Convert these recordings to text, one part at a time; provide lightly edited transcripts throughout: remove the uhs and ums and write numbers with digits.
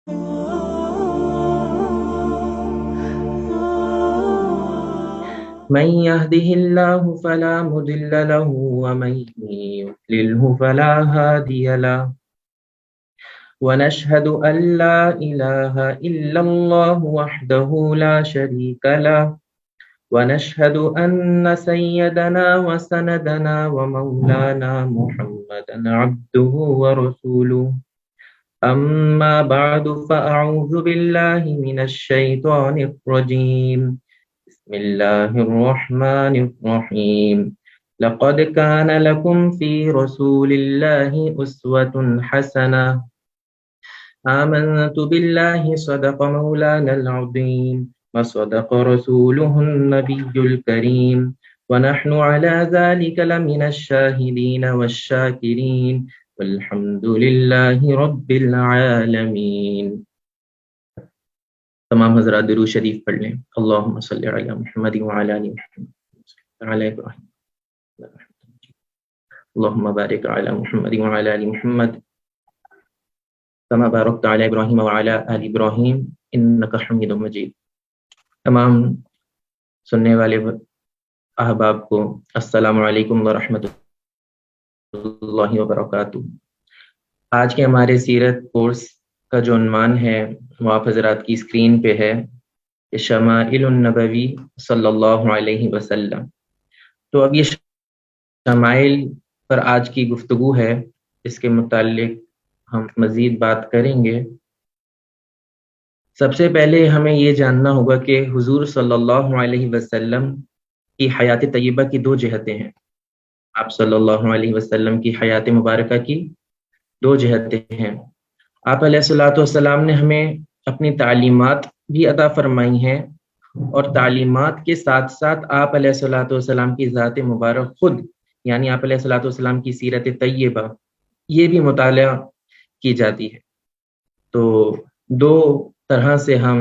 من يهده الله فلا مضل له ومن يضلله فلا هادي له ونشهد أن لا إله إلا الله وحده لا شريك له ونشهد أن سيدنا وسندنا ومولانا محمدا عبده ورسوله أما بعد فأعوذ بالله من الشيطان الرجيم بسم الله الرحمن الرحيم لقد كان لكم في رسول الله أسوة حسنة آمنت بالله صدق مولانا العظيم وصدق رسوله النبي الكريم ونحن على ذلك لمن الشاهدين والشاكرين والحمد لله رب العالمين. تمام حضرات درود شریف پڑھ لیں. اللہم صلی علی محمد وعلی آل محمد وعلی ابراہیم اللہم بارک علی محمد وعلی آل محمد کما بارکت علی ابراہیم وعلی آل ابراہیم انک حمید مجید. تمام سننے والے احباب کو السلام علیکم ورحمۃ اللہ وبرکاتہ. آج کے ہمارے سیرت کورس کا جو عنوان ہے وہ آپ حضرات کی اسکرین پہ ہے، شمائل النبوی صلی اللہ علیہ وسلم. تو اب یہ شمائل پر آج کی گفتگو ہے، اس کے متعلق ہم مزید بات کریں گے. سب سے پہلے ہمیں یہ جاننا ہوگا کہ حضور صلی اللہ علیہ وسلم کی حیات طیبہ کی دو جہتیں ہیں. آپ صلی اللہ علیہ وسلم کی حیات مبارکہ کی دو جہتیں ہیں. آپ علیہ الصلوۃ والسلام نے ہمیں اپنی تعلیمات بھی عطا فرمائی ہیں، اور تعلیمات کے ساتھ ساتھ آپ علیہ الصلوۃ والسلام کی ذات مبارک خود، یعنی آپ علیہ الصلوۃ والسلام کی سیرت طیبہ، یہ بھی مطالعہ کی جاتی ہے. تو دو طرح سے ہم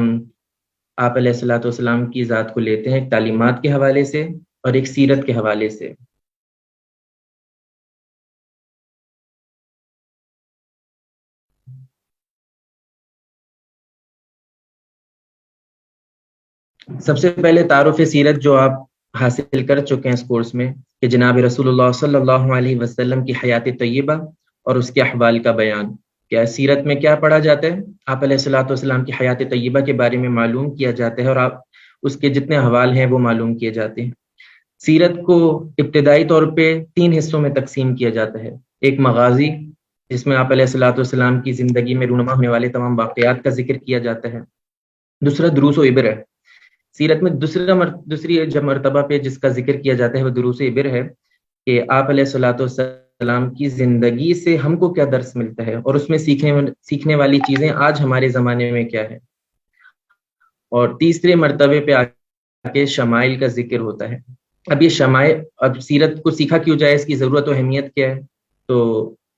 آپ علیہ الصلوۃ والسلام کی ذات کو لیتے ہیں، ایک تعلیمات کے حوالے سے اور ایک سیرت کے حوالے سے. سب سے پہلے تعارف سیرت جو آپ حاصل کر چکے ہیں اس کورس میں، کہ جناب رسول اللہ صلی اللہ علیہ وسلم کی حیات طیبہ اور اس کے احوال کا بیان. کیا سیرت میں کیا پڑھا جاتا ہے؟ آپ علیہ الصلوۃ والسلام کی حیات طیبہ کے بارے میں معلوم کیا جاتا ہے، اور آپ اس کے جتنے احوال ہیں وہ معلوم کیے جاتے ہیں. سیرت کو ابتدائی طور پہ 3 حصوں میں تقسیم کیا جاتا ہے. ایک مغازی، جس میں آپ علیہ الصلوۃ والسلام کی زندگی میں رونما ہونے والے تمام واقعات کا ذکر کیا جاتا ہے. دوسرا دروس و عبر ہے. سیرت میں دوسری مرتبہ پہ جس کا ذکر کیا جاتا ہے وہ دروس عبر ہے، کہ آپ علیہ الصلوۃ والسلام کی زندگی سے ہم کو کیا درس ملتا ہے، اور اس میں سیکھنے والی چیزیں آج ہمارے زمانے میں کیا ہے. اور تیسرے مرتبے پہ آ کے شمائل کا ذکر ہوتا ہے. اب یہ شمائل، اب سیرت کو سیکھا کیوں جائے، اس کی ضرورت و اہمیت کیا ہے. تو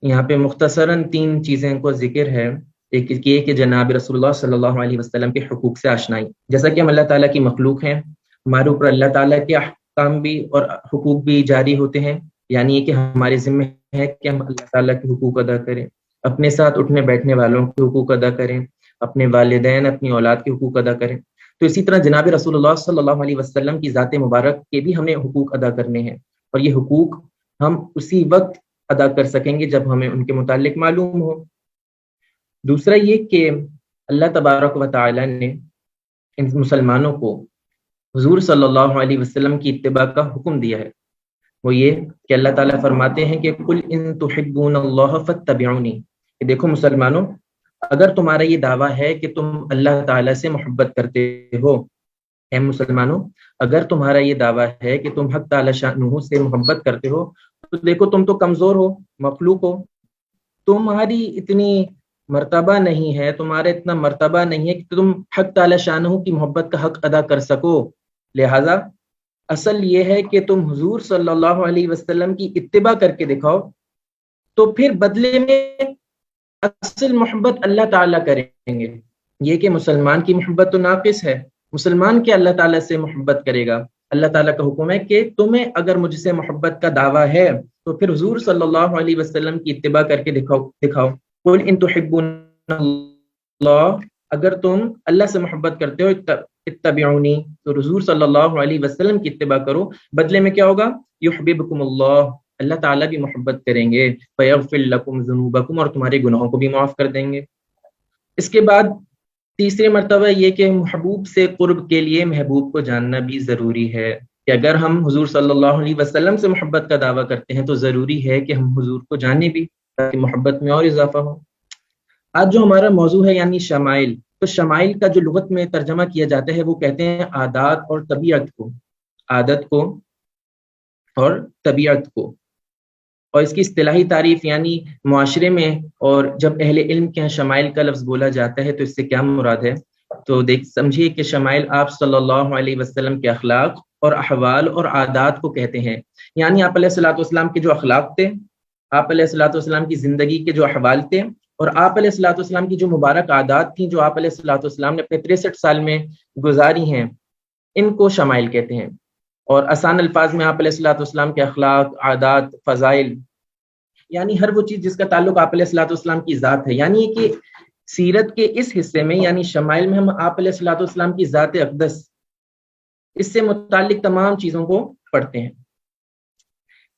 یہاں پہ مختصراً 3 چیزیں کو ذکر ہے. ایک یہ کہ جناب رسول اللہ صلی اللہ علیہ وسلم کے حقوق سے آشنائی. جیسا کہ ہم اللہ تعالیٰ کی مخلوق ہیں، ہمارے اوپر اللہ تعالیٰ کے احکام بھی اور حقوق بھی جاری ہوتے ہیں. یعنی یہ کہ ہمارے ذمہ ہے کہ ہم اللہ تعالیٰ کے حقوق ادا کریں، اپنے ساتھ اٹھنے بیٹھنے والوں کے حقوق ادا کریں، اپنے والدین اپنی اولاد کے حقوق ادا کریں. تو اسی طرح جناب رسول اللہ صلی اللہ علیہ وسلم کی ذات مبارک کے بھی ہمیں حقوق ادا کرنے ہیں، اور یہ حقوق ہم اسی وقت ادا کر سکیں گے جب ہمیں ان کے متعلق معلوم ہو. دوسرا یہ کہ اللہ تبارک و تعالی نے ان مسلمانوں کو حضور صلی اللہ علیہ وسلم کی اتباع کا حکم دیا ہے. وہ یہ کہ اللہ تعالیٰ فرماتے ہیں کہ قل ان تحبون اللہ فاتبعونی، کہ دیکھو مسلمانوں، اگر تمہارا یہ دعویٰ ہے کہ تم اللہ تعالیٰ سے محبت کرتے ہو، اے مسلمانوں اگر تمہارا یہ دعویٰ ہے کہ تم حق تعالی شانہ سے محبت کرتے ہو، تو دیکھو تم تو کمزور ہو، مخلوق ہو، تمہاری اتنی مرتبہ نہیں ہے، تمہارا اتنا مرتبہ نہیں ہے کہ تم حق تعالی شانہ کی محبت کا حق ادا کر سکو. لہذا اصل یہ ہے کہ تم حضور صلی اللہ علیہ وسلم کی اتباع کر کے دکھاؤ، تو پھر بدلے میں اصل محبت اللہ تعالیٰ کریں گے. یہ کہ مسلمان کی محبت تو ناقص ہے، مسلمان کے اللہ تعالیٰ سے محبت کرے گا. اللہ تعالیٰ کا حکم ہے کہ تمہیں اگر مجھ سے محبت کا دعویٰ ہے تو پھر حضور صلی اللہ علیہ وسلم کی اتباع کر کے دکھاؤ. قل ان تحبون اگر تم اللہ سے محبت کرتے ہو اتبعونی، تو حضور صلی اللہ علیہ وسلم کی اتباع کرو، بدلے میں کیا ہوگا؟ یحببکم اللہ، اللہ تعالیٰ بھی محبت کریں گے، فیغفر لکم ذنوبکم، اور تمہارے گناہوں کو بھی معاف کر دیں گے۔ اس کے بعد تیسری مرتبہ یہ کہ محبوب سے قرب کے لیے محبوب کو جاننا بھی ضروری ہے، کہ اگر ہم حضور صلی اللہ علیہ وسلم سے محبت کا دعویٰ کرتے ہیں تو ضروری ہے کہ ہم حضور کو جانیں بھی، تاکہ محبت میں اور اضافہ ہو۔ آج جو ہمارا موضوع ہے یعنی شمائل، تو شمائل کا جو لغت میں ترجمہ کیا جاتا ہے وہ کہتے ہیں عادات اور طبیعت کو، عادت کو اور طبیعت کو، اور اس کی اصطلاحی تعریف یعنی معاشرے میں اور جب اہل علم کے یہاں شمائل کا لفظ بولا جاتا ہے تو اس سے کیا مراد ہے؟ تو سمجھیے کہ شمائل آپ صلی اللہ علیہ وسلم کے اخلاق اور احوال اور عادات کو کہتے ہیں، یعنی آپ علیہ الصلوۃ والسلام کے جو اخلاق تھے، آپ علیہ الصلوۃ والسلام کی زندگی کے جو احوال تھے، اور آپ علیہ الصلوۃ والسلام کی جو مبارک عادات تھیں جو آپ علیہ الصلوۃ والسلام نے اپنے 63 سال میں گزاری ہیں، ان کو شمائل کہتے ہیں۔ اور آسان الفاظ میں آپ علیہ الصلوۃ والسلام کے اخلاق، عادات، فضائل، یعنی ہر وہ چیز جس کا تعلق آپ علیہ الصلوۃ والسلام کی ذات ہے، یعنی کہ سیرت کے اس حصے میں یعنی شمائل میں ہم آپ علیہ الصلوۃ والسلام کی ذات اقدس، اس سے متعلق تمام چیزوں کو پڑھتے ہیں۔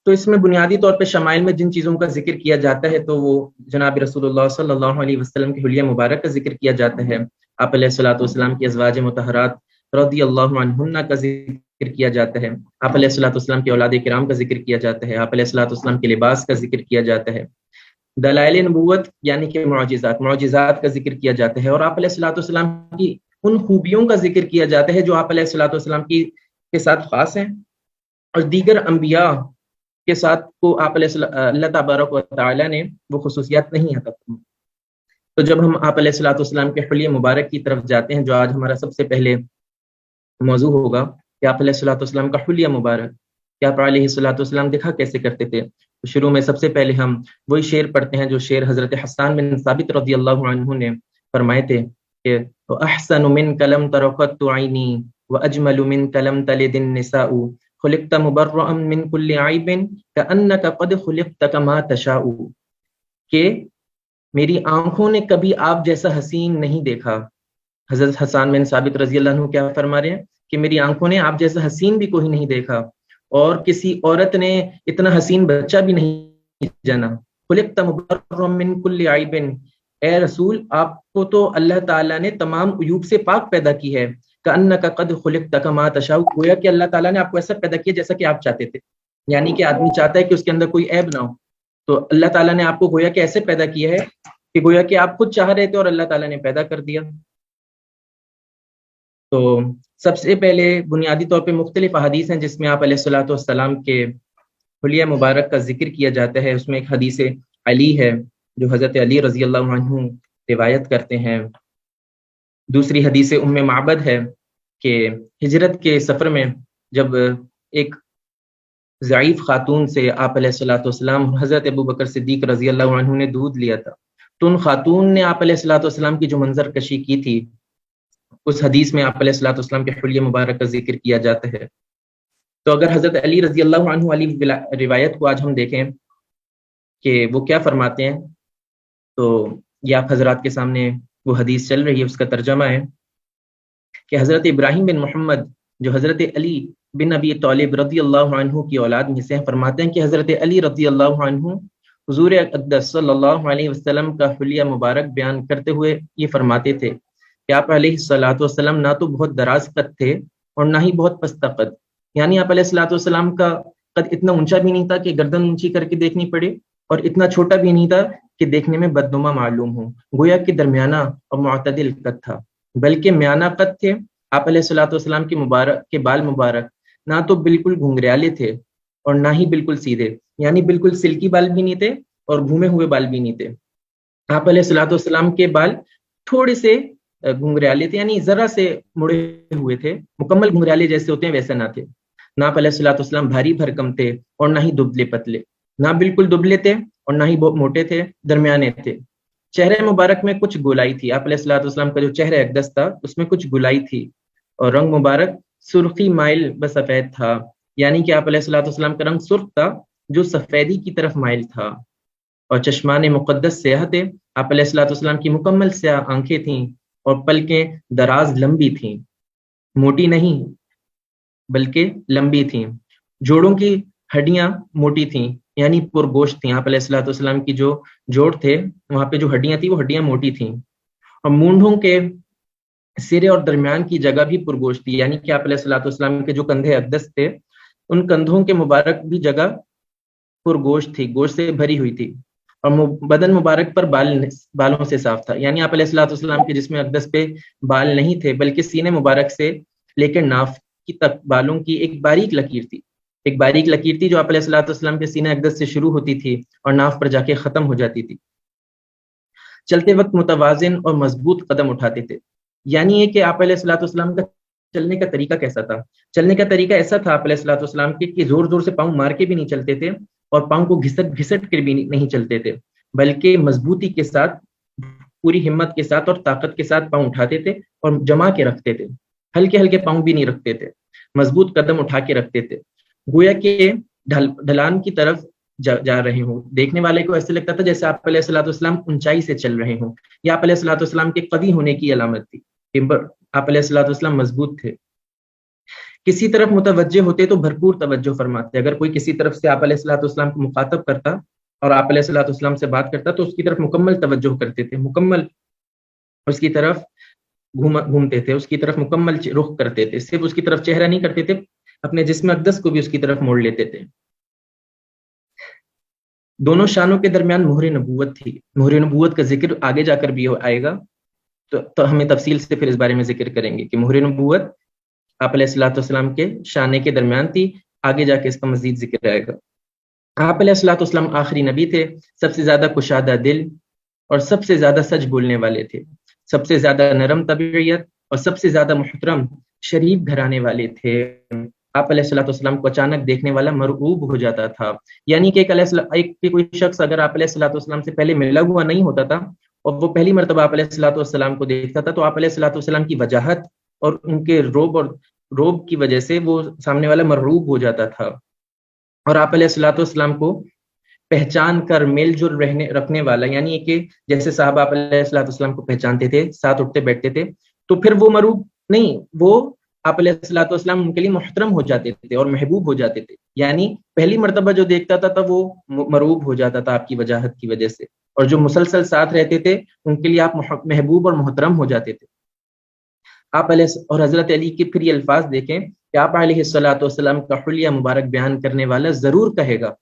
تو اس میں بنیادی طور پہ شمائل میں جن چیزوں کا ذکر کیا جاتا ہے تو وہ جناب رسول اللہ صلی اللہ علیہ وسلم کے حلیہ مبارک کا ذکر کیا جاتا ہے، آپ علیہ الصلوۃ والسلام کی ازواج مطہرات رضی اللہ عنہن کا ذکر کیا جاتا ہے، آپ علیہ الصلوۃ والسلام کے اولاد کرام کا ذکر کیا جاتا ہے، آپ علیہ الصلوۃ والسلام کے لباس کا ذکر کیا جاتا ہے، دلائل نبوت یعنی کہ معجزات کا ذکر کیا جاتا ہے، اور آپ علیہ الصلوۃ والسلام کی ان خوبیوں کا ذکر کیا جاتا ہے جو آپ علیہ الصلوۃ والسلام کے ساتھ خاص ہیں اور دیگر انبیاء کے ساتھ کو آپ علیہ اللہ تبارک و تعالیٰ نے وہ خصوصیات نہیں عطا کی۔ تو جب ہم آپ علیہ الصلوۃ والسلام کے حلیہ مبارک کی طرف جاتے ہیں، جو آج ہمارا سب سے پہلے موضوع ہوگا کہ آپ علیہ الصلوۃ والسلام کا حلیہ مبارک، کہ آپ علیہ الصلوۃ والسلام دیکھا کیسے کرتے تھے، تو شروع میں سب سے پہلے ہم وہی شعر پڑھتے ہیں جو شعر حضرت حسان بن ثابت رضی اللہ عنہ نے فرمائے تھے کہ احسن من کلم ترقت عینی واجمل من کلم تلد النساء خلقت مبرئا من كل عیب کأنک قد خلقت کما تشاء، کہ میری آنکھوں نے کبھی آپ جیسا حسین نہیں دیکھا۔ حضرت حسان بن ثابت رضی اللہ عنہ کیا فرما رہے ہیں کہ میری آنکھوں نے آپ جیسا حسین بھی کوئی نہیں دیکھا، اور کسی عورت نے اتنا حسین بچہ بھی نہیں جانا۔ خلقت مبرئا من كل عیب، اے رسول آپ کو تو اللہ تعالیٰ نے تمام عیوب سے پاک پیدا کی ہے، کأنک قد خلقت کما تشاء، گویا کہ اللہ تعالیٰ نے آپ کو ایسا پیدا کیا جیسا کہ آپ چاہتے تھے، یعنی کہ آدمی چاہتا ہے کہ اس کے اندر کوئی عیب نہ ہو، تو اللہ تعالیٰ نے آپ کو گویا کہ ایسے پیدا کیا ہے کہ گویا کہ آپ خود چاہ رہے تھے اور اللہ تعالیٰ نے پیدا کر دیا۔ تو سب سے پہلے بنیادی طور پہ مختلف احادیث ہیں جس میں آپ علیہ الصلوۃ والسلام کے حلیہ مبارک کا ذکر کیا جاتا ہے۔ اس میں ایک حدیث علی ہے جو حضرت علی رضی اللہ عنہ روایت کرتے ہیں، دوسری حدیث ام معبد ہے کہ ہجرت کے سفر میں جب ایک ضعیف خاتون سے آپ علیہ الصلوۃ والسلام حضرت ابو بکر صدیق رضی اللہ عنہ نے دودھ لیا تھا، تو ان خاتون نے آپ علیہ الصلوۃ والسلام کی جو منظر کشی کی تھی، اس حدیث میں آپ علیہ الصلوۃ والسلام کے حلیہ مبارک کا ذکر کیا جاتا ہے۔ تو اگر حضرت علی رضی اللہ عنہ والی روایت کو آج ہم دیکھیں کہ وہ کیا فرماتے ہیں، تو یہ آپ حضرات کے سامنے وہ حدیث چل رہی ہے، اس کا ترجمہ ہے کہ حضرت ابراہیم بن محمد جو حضرت علی بن ابی طالب رضی اللہ عنہ کی اولاد میں سے ہیں، فرماتے ہیں کہ حضرت علی رضی اللہ عنہ حضور اقدس صلی اللہ علیہ وسلم کا حلیہ مبارک بیان کرتے ہوئے یہ فرماتے تھے کہ آپ علیہ الصلوۃ والسلام نہ تو بہت دراز قد تھے اور نہ ہی بہت پستہ قد، یعنی آپ علیہ الصلوۃ والسلام کا قد اتنا اونچا بھی نہیں تھا کہ گردن اونچی کر کے دیکھنی پڑے، اور اتنا چھوٹا بھی نہیں تھا کہ دیکھنے میں بدنما معلوم ہو، گویا کہ درمیانہ اور معتدل قد تھا، بلکہ میانہ قد تھے۔ آپ علیہ الصلوۃ والسلام کے مبارک کے بال مبارک نہ تو بالکل گھنگریالے تھے اور نہ ہی بالکل سیدھے، یعنی بالکل سلکی بال بھی نہیں تھے اور گھومے ہوئے بال بھی نہیں تھے۔ آپ علیہ الصلوۃ والسلام کے بال تھوڑے سے گھنگریالے تھے، یعنی ذرا سے مڑے ہوئے تھے، مکمل گھنگریالے جیسے ہوتے ہیں ویسے نہ تھے۔ نہ آپ علیہ الصلوۃ والسلام بھاری بھرکم تھے اور نہ ہی دبلے پتلے، نہ بالکل دبلے تھے اور نہ ہی بہت موٹے تھے، درمیانے تھے۔ چہرے مبارک میں کچھ گولائی تھی، آپ علیہ الصلوۃ والسلام کا جو چہرہ اقدس تھا اس میں کچھ گولائی تھی، اور رنگ مبارک سرخی مائل بسفید تھا، یعنی کہ آپ علیہ الصلوۃ والسلام کا رنگ سرخ تھا جو سفیدی کی طرف مائل تھا، اور چشمان مقدس سیاہ تھے. آپ علیہ الصلوۃ والسلام کی مکمل سیاہ آنکھیں تھیں اور پلکیں دراز لمبی تھیں، موٹی نہیں بلکہ لمبی تھیں. جوڑوں کی ہڈیاں موٹی تھیں یعنی پرگوشت تھیں. آپ علیہ الصلوۃ والسلام کی جو جوڑ تھے وہاں پہ جو ہڈیاں تھیں وہ ہڈیاں موٹی تھیں. اور مونڈھوں کے سرے اور درمیان کی جگہ بھی پرگوشت تھی، یعنی کہ آپ علیہ الصلوۃ والسلام کے جو کندھے اقدس تھے ان کندھوں کے مبارک بھی جگہ پرگوشت تھی، گوشت سے بھری ہوئی تھی. اور بدن مبارک پر بالوں سے صاف تھا، یعنی آپ علیہ الصلوۃ والسلام کے جسم اقدس پہ بال نہیں تھے بلکہ سینے مبارک سے لے کر ناف کی تک بالوں کی ایک باریک لکیر تھی. ایک باریک لکیر تھی جو آپ علیہ الصلوۃ والسلام کے سینے اقدس سے شروع ہوتی تھی اور ناف پر جا کے ختم ہو جاتی تھی. چلتے وقت متوازن اور مضبوط قدم اٹھاتے تھے، یعنی یہ کہ آپ علیہ الصلوۃ والسلام کا چلنے کا طریقہ کیسا تھا. چلنے کا طریقہ ایسا تھا آپ علیہ الصلوۃ والسلام کے کہ زور زور سے پاؤں مار کے بھی نہیں چلتے تھے اور پاؤں کو گھسٹ گھسٹ کر بھی نہیں چلتے تھے، بلکہ مضبوطی کے ساتھ، پوری ہمت کے ساتھ اور طاقت کے ساتھ پاؤں اٹھاتے تھے اور جما کے رکھتے تھے. ہلکے ہلکے پاؤں بھی نہیں رکھتے تھے، مضبوط قدم اٹھا کے رکھتے تھے، گویا کہ ڈھلان کی طرف جا رہے ہوں. دیکھنے والے کو ایسے لگتا تھا جیسے آپ علیہ الصلوۃ والسلام اونچائی سے چل رہے ہوں. یہ آپ علیہ الصلوۃ والسلام کے قوی ہونے کی علامت تھی. آپ علیہ الصلوۃ والسلام مضبوط تھے. کسی طرف متوجہ ہوتے تو بھرپور توجہ فرماتے. اگر کوئی کسی طرف سے آپ علیہ الصلوۃ والسلام کو مخاطب کرتا اور آپ علیہ الصلوۃ والسلام سے بات کرتا تو اس کی طرف مکمل توجہ کرتے تھے، مکمل اس کی طرف گھومتے تھے، اس کی طرف مکمل رخ کرتے تھے. صرف اس کی طرف چہرہ نہیں کرتے تھے، اپنے جسم اقدس کو بھی اس کی طرف موڑ لیتے تھے. دونوں شانوں کے درمیان مہر نبوت تھی. مہر نبوت کا ذکر آگے جا کر بھی آئے گا، تو ہمیں تفصیل سے پھر اس بارے میں ذکر کریں گے کہ مہر نبوت آپ علیہ الصلوۃ والسلام کے شانے کے درمیان تھی. آگے جا کے اس کا مزید ذکر آئے گا. آپ علیہ الصلوۃ والسلام آخری نبی تھے، سب سے زیادہ کشادہ دل اور سب سے زیادہ سچ بولنے والے تھے، سب سے زیادہ نرم طبیعت اور سب سے زیادہ محترم شریف گھرانے والے تھے. آپ علیہ الصلوۃ والسلام کو اچانک دیکھنے والا مرعوب ہو جاتا تھا، یعنی کہ کوئی شخص اگر آپ علیہ الصلوۃ والسلام سے پہلے ملا ہوا نہیں ہوتا تھا اور وہ پہلی مرتبہ آپ علیہ الصلوۃ والسلام کو دیکھتا تھا تو آپ علیہ الصلوۃ والسلام کی وجاہت اور ان کے روب کی وجہ سے وہ سامنے والا مرعوب ہو جاتا تھا. اور آپ علیہ الصلوۃ والسلام کو پہچان کر میل جل رکھنے والا، یعنی کہ جیسے صحابہ آپ علیہ الصلوۃ والسلام کو پہچانتے تھے، ساتھ اٹھتے بیٹھتے تھے، تو پھر وہ مرعوب نہیں، وہ آپ علیہ الصلوۃ والسلام ان کے لیے محترم ہو جاتے تھے اور محبوب ہو جاتے تھے. یعنی پہلی مرتبہ جو دیکھتا تھا وہ مرعوب ہو جاتا تھا آپ کی وجاہت کی وجہ سے، اور جو مسلسل ساتھ رہتے تھے ان کے لیے آپ محبوب اور محترم ہو جاتے تھے. آپ علیہ اور حضرت علی کے پھر یہ الفاظ دیکھیں کہ آپ علیہ الصلوۃ والسلام کا حلیہ مبارک بیان کرنے والا ضرور کہے گا.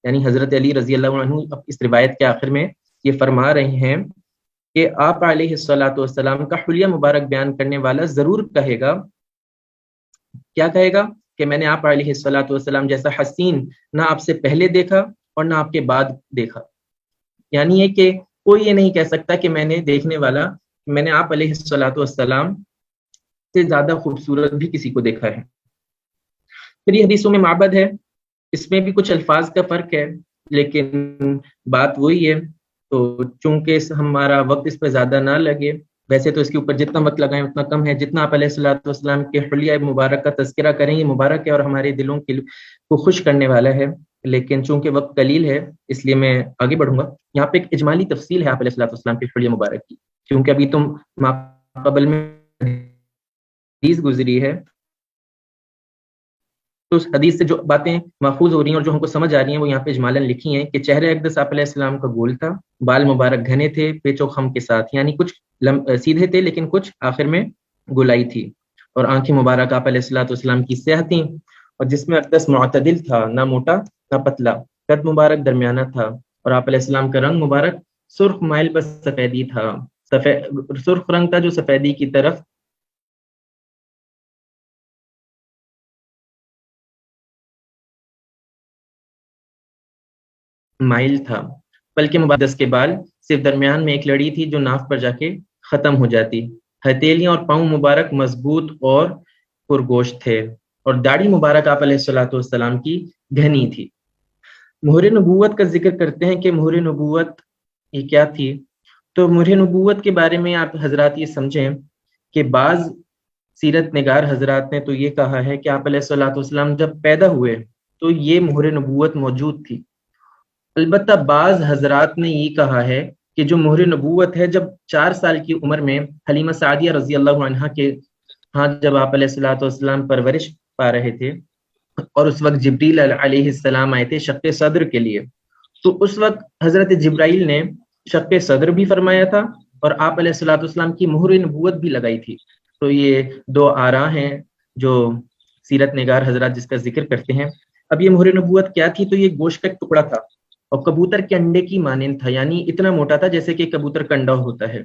یعنی حضرت علی رضی اللہ عنہ اس روایت کے آخر میں یہ فرما رہے ہیں کہ آپ علیہ الصلوۃ والسلام کا حلیہ مبارک بیان کرنے والا ضرور کہے گا. کیا کہے گا؟ کہ میں نے آپ علیہ الصلوۃ والسلام جیسا حسین نہ آپ سے پہلے دیکھا اور نہ آپ کے بعد دیکھا. یعنی یہ کہ کوئی یہ نہیں کہہ سکتا کہ میں نے دیکھنے والا، میں نے آپ علیہ الصلوۃ والسلام سے زیادہ خوبصورت بھی کسی کو دیکھا ہے. پھر یہ حدیثوں میں معبد ہے، اس میں بھی کچھ الفاظ کا فرق ہے لیکن بات وہی ہے. تو چونکہ ہمارا وقت اس پہ زیادہ نہ لگے، ویسے تو اس کے اوپر جتنا وقت لگائیں اتنا کم ہے. جتنا آپ علیہ الصلوۃ والسلام کے حلیہ مبارک کا تذکرہ کریں یہ مبارک ہے اور ہمارے دلوں کو خوش کرنے والا ہے، لیکن چونکہ وقت قلیل ہے اس لیے میں آگے بڑھوں گا. یہاں پہ ایک اجمالی تفصیل ہے آپ علیہ الصلوۃ والسلام کے حلیہ مبارک کی، کیونکہ ابھی تم قبل میں حدیث گزری ہے تو اس حدیث سے جو باتیں ماخوذ ہو رہی ہیں اور جو ہم کو سمجھ آ رہی ہیں وہ یہاں پہ اجمالاً لکھی ہیں کہ چہرہ اقدس آپ علیہ السلام کا گول تھا، بال مبارک گھنے تھے پیچ و خم کے ساتھ، یعنی کچھ سیدھے تھے لیکن کچھ آخر میں گولائی تھی، اور آنکھیں مبارک آپ علیہ الصلوۃ والسلام کی سیاہ تھیں، اور جسم اقدس معتدل تھا، نہ موٹا نہ پتلا، قد مبارک درمیانہ تھا، اور آپ علیہ السلام کا رنگ مبارک سرخ مائل بس سفیدی تھا. سرخ رنگ تھا جو سفیدی کی طرف مائل تھا. بلکہ مبادس کے بال صرف درمیان میں ایک لڑی تھی جو ناف پر جا کے ختم ہو جاتی. ہتھیلیاں اور پاؤں مبارک مضبوط اور پرگوشت تھے، اور داڑھی مبارک آپ علیہ الصلوۃ والسلام کی گھنی تھی. مہر نبوت کا ذکر کرتے ہیں کہ مہر نبوت یہ کیا تھی. تو مہر نبوت کے بارے میں آپ حضرات یہ سمجھیں کہ بعض سیرت نگار حضرات نے تو یہ کہا ہے کہ آپ علیہ الصلوۃ والسلام جب پیدا ہوئے تو یہ مہر نبوت موجود تھی، البتہ بعض حضرات نے یہ کہا ہے کہ جو مہر نبوت ہے، جب 4 سال کی عمر میں حلیمہ سعدیہ رضی اللہ عنہا کے ہاں جب آپ علیہ الصلوۃ والسلام پرورش پا رہے تھے، اور اس وقت جبریل علیہ السلام آئے تھے شق صدر کے لیے، تو اس وقت حضرت جبرائیل نے شق صدر بھی فرمایا تھا اور آپ علیہ الصلوۃ والسلام کی مہر نبوت بھی لگائی تھی۔ تو یہ دو آراء ہیں جو سیرت نگار حضرات جس کا ذکر کرتے ہیں۔ اب یہ مہر نبوت کیا تھی؟ تو یہ گوشت کا ایک ٹکڑا تھا اور کبوتر کے انڈے کی مانند تھا، یعنی اتنا موٹا تھا جیسے کہ کبوتر کا انڈا ہوتا ہے۔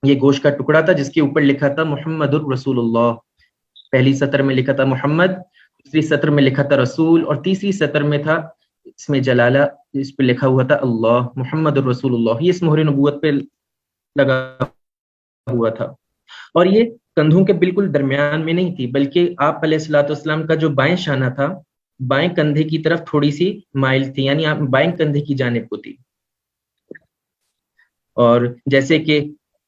یہ گوشت کا ٹکڑا تھا جس کے اوپر لکھا تھا محمد الرسول اللہ، پہلی سطر میں لکھا تھا محمد، دوسری سطر میں لکھا تھا رسول، اور تیسری سطر میں تھا اس میں جلالہ، اس پہ لکھا ہوا تھا اللہ، محمد الرسول اللہ۔ یہ اس مہر نبوت پہ لگا ہوا تھا، اور یہ کندھوں کے بالکل درمیان میں نہیں تھی، بلکہ آپ علیہ الصلوۃ والسلام کا جو بائیں شانہ تھا بائیں کندھے کی طرف تھوڑی سی مائل تھی، یعنی آپ بائیں کندھے کی جانب کو تھی۔ اور جیسے کہ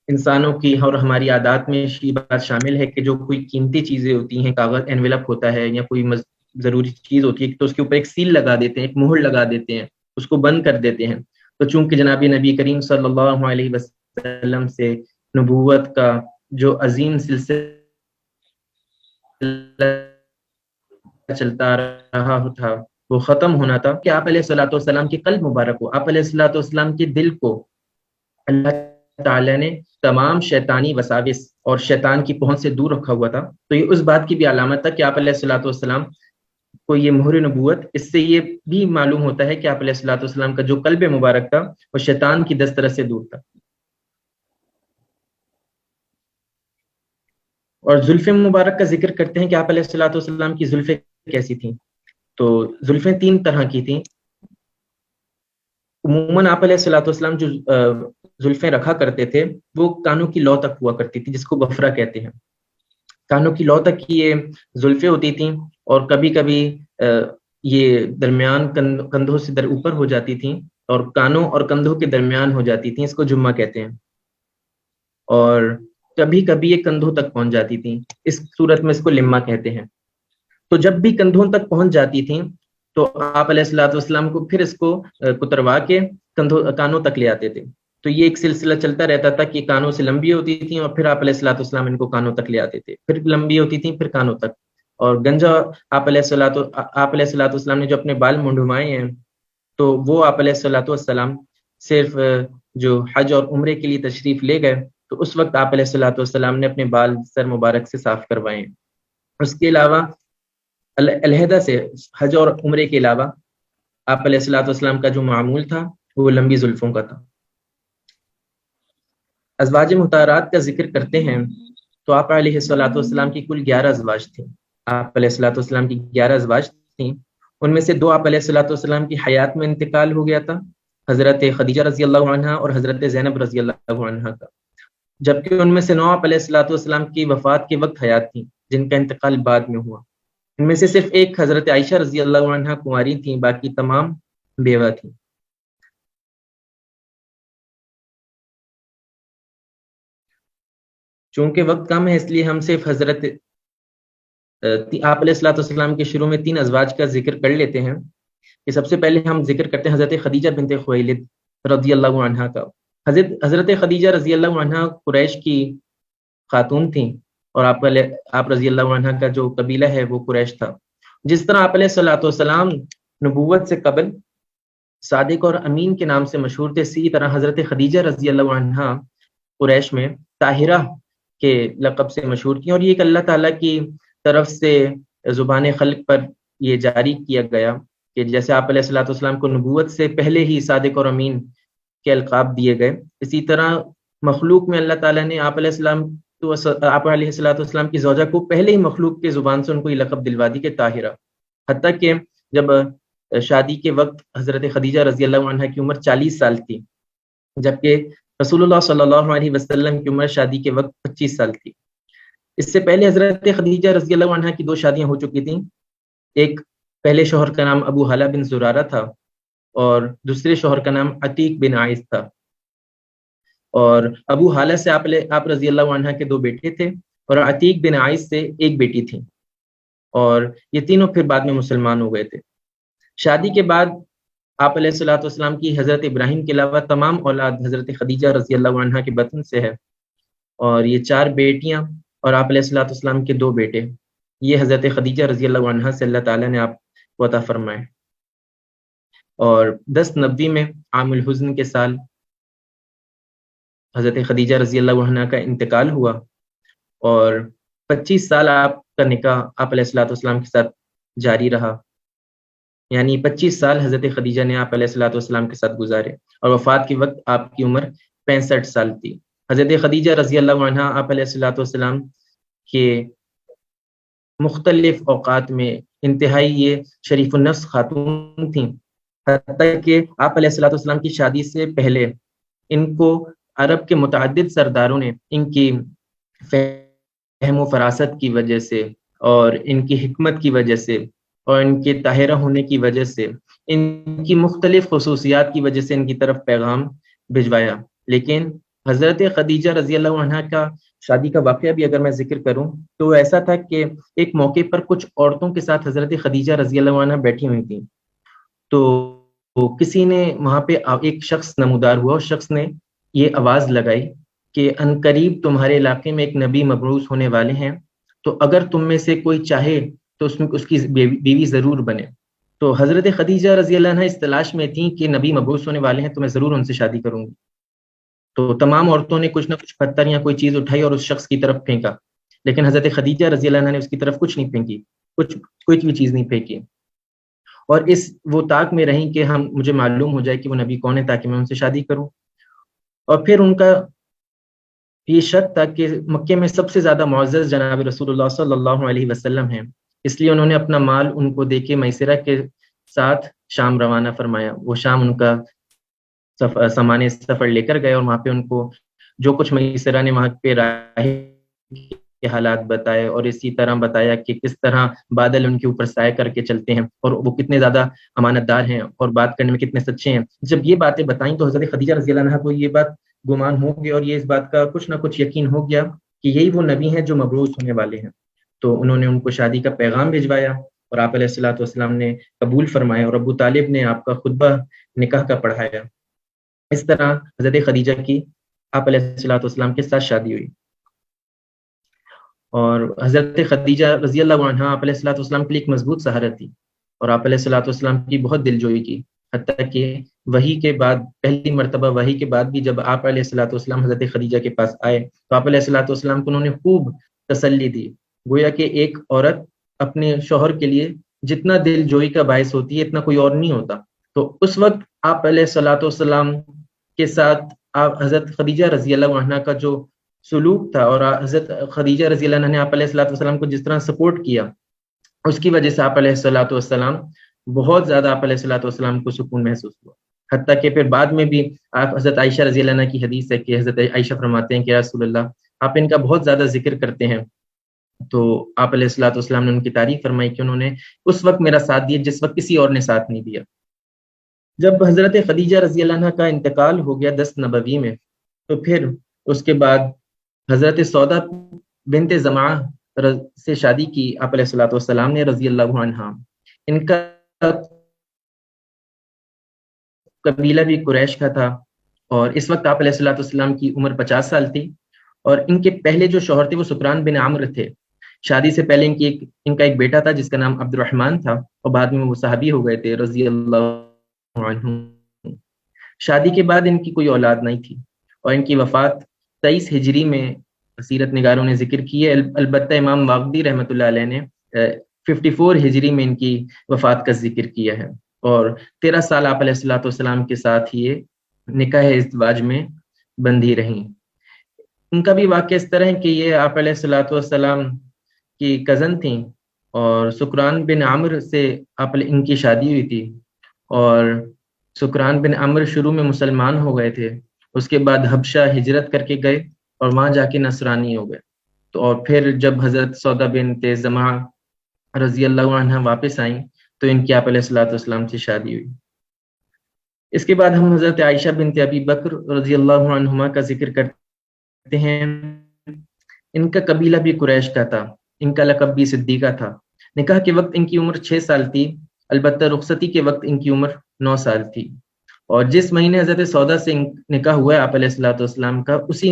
انسانوں کی اور ہماری عادات میں یہ بات شامل ہے کہ جو کوئی قیمتی چیزیں ہوتی ہیں، کاغذ انویلپ ہوتا ہے یا کوئی ضروری چیز ہوتی ہے، تو اس کے اوپر ایک سیل لگا دیتے ہیں، ایک مہر لگا دیتے ہیں، اس کو بند کر دیتے ہیں۔ تو چونکہ جناب نبی کریم صلی اللہ علیہ وسلم سے نبوت کا جو عظیم سلسلہ چلتا رہا تھا وہ ختم ہونا تھا کہ آپ علیہ الصلوۃ والسلام کے قلب مبارک کو، آپ علیہ الصلوۃ والسلام کے دل کو اللہ تعالیٰ نے تمام شیطانی وساوس اور شیطان کی پہنچ سے دور رکھا ہوا تھا۔ تو یہ اس بات کی بھی علامت تھا کہ آپ علیہ الصلوۃ والسلام کو یہ مہر نبوت، اس سے یہ بھی معلوم ہوتا ہے کہ آپ علیہ الصلوۃ والسلام کا جو قلب مبارک تھا وہ شیطان کی دسترس سے دور تھا۔ اور زلف مبارک کا ذکر کرتے ہیں کہ آپ علیہ الصلوۃ والسلام کی زلفیں کیسی تھیں۔ تو زلفیں 3 طرح کی تھیں۔ عموماً آپ علیہ الصلوۃ والسلام جو زلفیں رکھا کرتے تھے وہ کانوں کی لو تک ہوا کرتی تھی، جس کو وفرہ کہتے ہیں۔ کانوں کی لو تک کی یہ زلفیں ہوتی تھیں، اور کبھی کبھی یہ درمیان کندھوں سے اوپر ہو جاتی تھیں اور کانوں اور کندھوں کے درمیان ہو جاتی تھیں، اس کو جمعہ کہتے ہیں، اور کبھی کبھی یہ کندھوں تک پہنچ جاتی تھیں، اس صورت میں اس کو لمہ کہتے ہیں۔ تو جب بھی کندھوں تک پہنچ جاتی تھیں تو آپ علیہ الصلوۃ والسلام کو پھر اس کو کتروا کے کانوں تک لے آتے تھے۔ تو یہ ایک سلسلہ چلتا رہتا تھا کہ کانوں سے لمبی ہوتی تھیں اور پھر آپ علیہ الصلوۃ والسلام ان کو کانوں تک لے آتے تھے، پھر لمبی ہوتی تھیں پھر کانوں تک۔ اور گنجا آپ علیہ الصلوۃ والسلام نے جو اپنے بال منڈوائے ہیں، تو وہ آپ علیہ الصلوۃ والسلام صرف جو حج اور عمرے کے لیے تشریف لے گئے تو اس وقت آپ علیہ الصلوۃ والسلام نے اپنے بال سر مبارک سے صاف کروائے ہیں۔ اس کے علاوہ علیحدہ سے حج اور عمرے کے علاوہ آپ علیہ الصلوۃ والسلام کا جو معمول تھا وہ لمبی زلفوں کا تھا۔ ازواج مطہرات کا ذکر کرتے ہیں تو آپ علیہ الصلوۃ والسلام کی کل 11 ازواج تھیں۔ آپ علیہ الصلوۃ والسلام کی 11 ازواج تھیں، ان میں سے 2 آپ علیہ الصلوۃ والسلام کی حیات میں انتقال ہو گیا تھا، حضرت خدیجہ رضی اللہ عنہا اور حضرت زینب رضی اللہ عنہا کا، جبکہ ان میں سے 9 آپ علیہ الصلوۃ والسلام کی وفات کے وقت حیات تھیں، جن کا انتقال بعد میں ہوا۔ ان میں سے صرف ایک حضرت عائشہ رضی اللہ عنہا کنواری تھیں، باقی تمام بیوہ تھیں۔ چونکہ وقت کم ہے اس لیے ہم صرف حضرت آپ علیہ الصلوۃ والسلام کے شروع میں 3 ازواج کا ذکر کر لیتے ہیں کہ سب سے پہلے ہم ذکر کرتے ہیں حضرت خدیجہ بنت خویلد رضی اللہ عنہا کا۔ حضرت خدیجہ رضی اللہ عنہا قریش کی خاتون تھیں، اور آپ رضی اللہ عنہ کا جو قبیلہ ہے وہ قریش تھا۔ جس طرح آپ علیہ الصلوۃ والسلام نبوت سے قبل صادق اور امین کے نام سے مشہور تھے، اسی طرح حضرت خدیجہ رضی اللہ عنہا قریش میں طاہرہ کے لقب سے مشہور تھیں، اور یہ ایک اللہ تعالیٰ کی طرف سے زبان خلق پر یہ جاری کیا گیا کہ جیسے آپ علیہ الصلوۃ والسلام کو نبوت سے پہلے ہی صادق اور امین کے القاب دیے گئے، اسی طرح مخلوق میں اللہ تعالیٰ نے آپ علیہ الصلوۃ والسلام کی زوجہ کو پہلے ہی مخلوق کے زبان سے ان کو یہ لقب دلوا دی کہ طاہرہ، حتیٰ کہ جب شادی کے وقت حضرت خدیجہ رضی اللہ عنہ کی عمر 40 سال تھی، جبکہ رسول اللہ صلی اللہ علیہ وسلم کی عمر شادی کے وقت 25 سال تھی۔ اس سے پہلے حضرت خدیجہ رضی اللہ عنہ کی 2 شادیاں ہو چکی تھیں، ایک پہلے شوہر کا نام ابو حالہ بن زرارہ تھا اور دوسرے شوہر کا نام عتیق بن عائص تھا، اور ابو حالہ سے آپ رضی اللہ عنہ کے 2 بیٹے تھے اور عتیق بن عائص سے 1 بیٹی تھی، اور یہ تینوں پھر بعد میں مسلمان ہو گئے تھے۔ شادی کے بعد آپ علیہ الصلوۃ والسلام کی حضرت ابراہیم کے علاوہ تمام اولاد حضرت خدیجہ رضی اللہ عنہا کے بطن سے ہے، اور یہ 4 بیٹیاں اور آپ علیہ الصلوۃ والسلام کے 2 بیٹے، یہ حضرت خدیجہ رضی اللہ عنہا سے اللہ تعالیٰ نے آپ کو عطا فرمائے۔ اور 1090 میں عام الحزن کے سال حضرت خدیجہ رضی اللہ عنہا کا انتقال ہوا، اور 25 سال آپ کا نکاح آپ علیہ الصلوۃ والسلام کے ساتھ جاری رہا، یعنی 25 سال حضرت خدیجہ نے آپ علیہ الصلوۃ والسلام کے ساتھ گزارے، اور وفات کے وقت آپ کی عمر 65 سال تھی۔ حضرت خدیجہ رضی اللہ عنہا آپ علیہ الصلوۃ والسلام کے مختلف اوقات میں انتہائی یہ شریف النفس خاتون تھیں، حتیٰ کہ آپ علیہ الصلوۃ والسلام کی شادی سے پہلے ان کو عرب کے متعدد سرداروں نے ان کی فہم و فراست کی وجہ سے اور ان کی حکمت کی وجہ سے اور ان کے طاہرہ ہونے کی وجہ سے، ان کی مختلف خصوصیات کی وجہ سے ان کی طرف پیغام بھجوایا۔ لیکن حضرت خدیجہ رضی اللہ عنہا کا شادی کا واقعہ بھی اگر میں ذکر کروں تو ایسا تھا کہ ایک موقع پر کچھ عورتوں کے ساتھ حضرت خدیجہ رضی اللہ عنہا بیٹھی ہوئی تھیں، تو کسی نے وہاں پہ ایک شخص نمودار ہوا، اس شخص نے یہ آواز لگائی کہ عنقریب تمہارے علاقے میں ایک نبی مبعوث ہونے والے ہیں، تو اگر تم میں سے کوئی چاہے تو اس کی بیوی ضرور بنے۔ تو حضرت خدیجہ رضی اللہ عنہ اس تلاش میں تھیں کہ نبی مبعوث ہونے والے ہیں تو میں ضرور ان سے شادی کروں گی۔ تو تمام عورتوں نے کچھ نہ کچھ پتھر یا کوئی چیز اٹھائی اور اس شخص کی طرف پھینکا، لیکن حضرت خدیجہ رضی اللہ عنہ نے اس کی طرف کچھ نہیں پھینکی، کوئی بھی چیز نہیں پھینکی، اور وہ طاق میں رہیں کہ مجھے معلوم ہو جائے کہ وہ نبی کون ہے تاکہ میں ان سے شادی کروں۔ اور پھر ان کا یہ شک تھا کہ مکے میں سب سے زیادہ معزز جناب رسول اللہ صلی اللہ علیہ وسلم ہیں، اس لیے انہوں نے اپنا مال ان کو دے کے میسرہ کے ساتھ شام روانہ فرمایا۔ وہ شام ان کا سامان سفر لے کر گئے، اور وہاں پہ ان کو جو کچھ میسرہ نے وہاں پہ راہ کے حالات بتائے، اور اسی طرح بتایا کہ کس طرح بادل ان کے اوپر سائے کر کے چلتے ہیں، اور وہ کتنے زیادہ امانت دار ہیں اور بات کرنے میں کتنے سچے ہیں۔ جب یہ باتیں بتائیں تو حضرت خدیجہ رضی اللہ عنہا کو یہ بات گمان ہو گیا، اور یہ اس بات کا کچھ نہ کچھ یقین ہو گیا کہ یہی وہ نبی ہیں جو مبعوث ہونے والے ہیں۔ تو انہوں نے ان کو شادی کا پیغام بھجوایا، اور آپ علیہ الصلوۃ والسلام نے قبول فرمایا، اور ابو طالب نے آپ کا خطبہ نکاح کا پڑھایا۔ اس طرح حضرت خدیجہ کی آپ علیہ الصلوۃ والسلام کے ساتھ شادی ہوئی، اور حضرت خدیجہ رضی اللہ عنہا آپ علیہ الصلوۃ والسلام کے لیے ایک مضبوط سہارا تھی، اور آپ علیہ الصلوۃ والسلام کی بہت دلجوئی کی، حتیٰ کہ وحی کے بعد پہلی مرتبہ وحی کے بعد بھی جب آپ علیہ الصلوۃ والسلام حضرت خدیجہ کے پاس آئے تو آپ علیہ الصلوۃ والسلام کو انہوں نے خوب تسلی دی، گویا کہ ایک عورت اپنے شوہر کے لیے جتنا دل جوئی کا باعث ہوتی ہے اتنا کوئی اور نہیں ہوتا۔ تو اس وقت آپ علیہ الصلوۃ والسلام کے ساتھ آپ حضرت خدیجہ رضی اللہ عنہا کا جو سلوک تھا، اور حضرت خدیجہ رضی اللہ عنہ نے آپ علیہ الصلوۃ والسلام کو جس طرح سپورٹ کیا، اس کی وجہ سے آپ علیہ الصلوۃ والسلام بہت زیادہ آپ علیہ الصلوۃ والسلام کو سکون محسوس ہوا، حتیٰ کہ پھر بعد میں بھی آپ حضرت عائشہ رضی اللہ عنہ کی حدیث ہے کہ حضرت عائشہ فرماتے ہیں کہ رسول اللہ آپ ان کا بہت زیادہ ذکر کرتے ہیں، تو آپ علیہ الصلوۃ والسلام نے ان کی تعریف فرمائی کہ انہوں نے اس وقت میرا ساتھ دیا جس وقت کسی اور نے ساتھ نہیں دیا۔ جب حضرت خدیجہ رضی اللہ عنہ کا انتقال ہو گیا 10 نبوی میں، تو پھر اس کے بعد حضرت سودا بنت زمعہ سے شادی کی آپ علیہ الصلوۃ والسلام نے رضی اللہ عنہا۔ ان کا قبیلہ بھی قریش کا تھا، اور اس وقت آپ علیہ الصلوۃ والسلام کی عمر 50 سال تھی، اور ان کے پہلے جو شوہر تھے وہ سکران بن عامر تھے۔ شادی سے پہلے ان کا ایک بیٹا تھا جس کا نام عبد الرحمن تھا، اور بعد میں وہ صحابی ہو گئے تھے رضی اللہ عنہ۔ شادی کے بعد ان کی کوئی اولاد نہیں تھی، اور ان کی وفات 23 ہجری میں سیرت نگاروں نے ذکر کی ہے، البتہ امام واقدی رحمۃ اللہ علیہ نے 54 ہجری میں ان کی وفات کا ذکر کیا ہے، اور 13 سال آپ علیہ الصلوۃ والسلام کے ساتھ یہ نکاح ازدواج میں بندھی رہیں۔ ان کا بھی واقعہ اس طرح ہے کہ یہ آپ علیہ الصلوۃ والسلام کی کزن تھیں، اور سکران بن عامر سے ان کی شادی ہوئی تھی، اور سکران بن عامر شروع میں مسلمان ہو گئے تھے، اس کے بعد حبشہ ہجرت کر کے گئے اور وہاں جا کے نصرانی ہو گئے، تو اور پھر جب حضرت سودا بنت زمعہ رضی اللہ عنہ واپس آئیں تو ان کی آپ علیہ الصلوۃ والسلام سے شادی ہوئی۔ اس کے بعد ہم حضرت عائشہ بنت ابی بکر رضی اللہ عنہما کا ذکر کرتے ہیں۔ ان کا قبیلہ بھی قریش کا تھا، ان کا لقب بھی صدیقہ تھا۔ نکاح کے وقت ان کی عمر 6 سال تھی، البتہ رخصتی کے وقت ان کی عمر 9 سال تھی، اور جس مہینے حضرت سودا سے نکاح ہوا ہے آپ علیہ الصلوۃ والسلام کا، اسی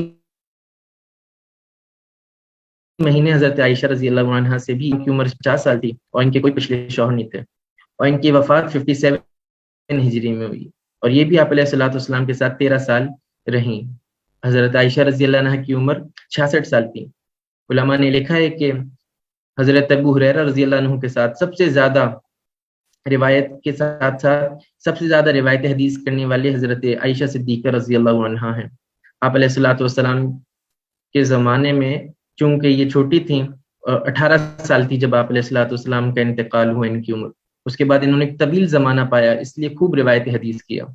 مہینے حضرت عائشہ رضی اللہ عنہا سے بھی ان کی عمر 50 سال تھی، اور ان کے کوئی پچھلے شوہر نہیں تھے، اور ان کی وفات 57 ہجری میں ہوئی، اور یہ بھی آپ علیہ الصلوۃ والسلام کے ساتھ 13 سال رہیں۔ حضرت عائشہ رضی اللہ عنہا کی عمر 66 سال تھی۔ علماء نے لکھا ہے کہ حضرت ابو ہریرہ رضی اللہ عنہ کے ساتھ سب سے زیادہ روایت کے ساتھ ساتھ سب سے زیادہ روایت حدیث کرنے والے حضرت عائشہ صدیقہ رضی اللہ عنہا ہیں۔ آپ علیہ الصلوۃ والسلام کے زمانے میں چونکہ یہ چھوٹی تھیں، 18 سال تھی جب آپ علیہ الصلوۃ والسلام کا انتقال ہوا ان کی عمر، اس کے بعد انہوں نے طویل زمانہ پایا، اس لیے خوب روایت حدیث کیا۔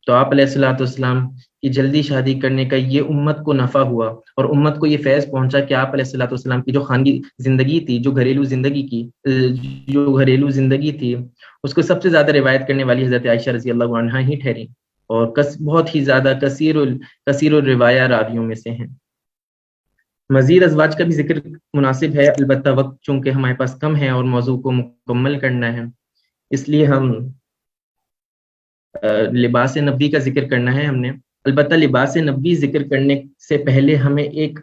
تو آپ علیہ الصلوۃ والسلام کی جلدی شادی کرنے کا یہ امت کو نفع ہوا، اور امت کو یہ فیض پہنچا کہ آپ علیہ الصلوۃ والسلام کی جو خاندی زندگی تھی، جو گھریلو زندگی تھی، اس کو سب سے زیادہ روایت کرنے والی حضرت عائشہ رضی اللہ عنہا ہی ٹھہری، اور بہت ہی زیادہ کثیر الروایہ راویوں میں سے ہیں۔ مزید ازواج کا بھی ذکر مناسب ہے، البتہ وقت چونکہ ہمارے پاس کم ہے اور موضوع کو مکمل کرنا ہے، اس لیے ہم لباس نبوی کا ذکر کرنا ہے ہم نے۔ البتہ لباس نبوی ذکر کرنے سے پہلے ہمیں ایک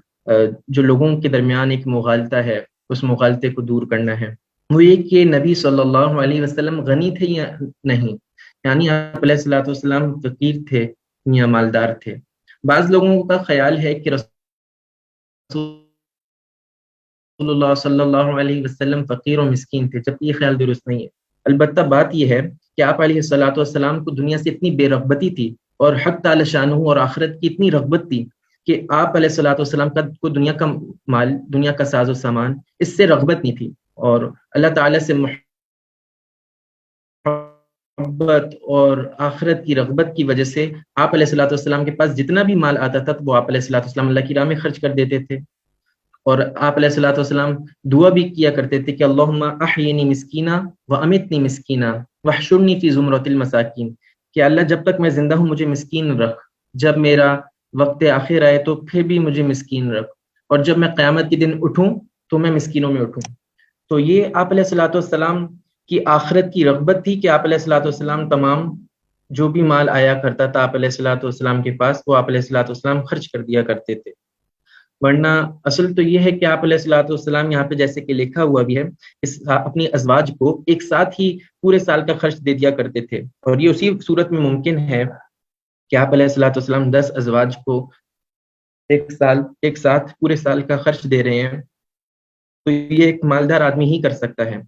جو لوگوں کے درمیان ایک مغالطہ ہے، اس مغالطے کو دور کرنا ہے، وہ یہ کہ نبی صلی اللہ علیہ وسلم غنی تھے یا نہیں، یعنی آپ علیہ الصلوۃ والسلام فقیر تھے یا مالدار تھے۔ بعض لوگوں کا خیال ہے کہ رسول اللہ صلی اللہ علیہ وسلم فقیر و مسکین تھے، جبکہ یہ خیال درست نہیں ہے۔ البتہ بات یہ ہے کہ آپ علیہ الصلوۃ والسلام کو دنیا سے اتنی بے رغبتی تھی، اور حق تعالی شانہ اور آخرت کی اتنی رغبت تھی کہ آپ علیہ الصلوۃ والسلام کو دنیا کا مال، دنیا کا ساز و سامان، اس سے رغبت نہیں تھی، اور اللہ تعالیٰ سے محبت اور آخرت کی رغبت کی وجہ سے آپ علیہ الصلوۃ والسلام کے پاس جتنا بھی مال آتا تھا وہ آپ علیہ الصلوۃ والسلام اللہ کی راہ میں خرچ کر دیتے تھے، اور آپ علیہ الصلوۃ والسلام دعا بھی کیا کرتے تھے کہ اللہم احینی مسکینا وامیتنی مسکینا واحشرنی فی زمرۃ المساکین، کہ اللہ جب تک میں زندہ ہوں مجھے مسکین رکھ، جب میرا وقت آخر آئے تو پھر بھی مجھے مسکین رکھ، اور جب میں قیامت کے دن اٹھوں تو میں مسکینوں میں اٹھوں۔ تو یہ آپ علیہ الصلوۃ والسلام کی آخرت کی رغبت تھی کہ آپ علیہ الصلوۃ والسلام تمام جو بھی مال آیا کرتا تھا آپ علیہ الصلوۃ والسلام کے پاس، وہ آپ علیہ الصلوۃ والسلام خرچ کر دیا کرتے تھے۔ ورنہ اصل تو یہ ہے کہ آپ علیہ الصلوۃ والسلام یہاں پہ جیسے کہ لکھا ہوا بھی ہے، اپنی ازواج کو ایک ساتھ ہی پورے سال کا خرچ دے دیا کرتے تھے، اور یہ اسی صورت میں ممکن ہے کہ آپ علیہ الصلوۃ والسلام 10 ازواج کو ایک ساتھ پورے سال کا خرچ دے رہے ہیں، تو یہ ایک مالدار آدمی ہی کر سکتا ہے۔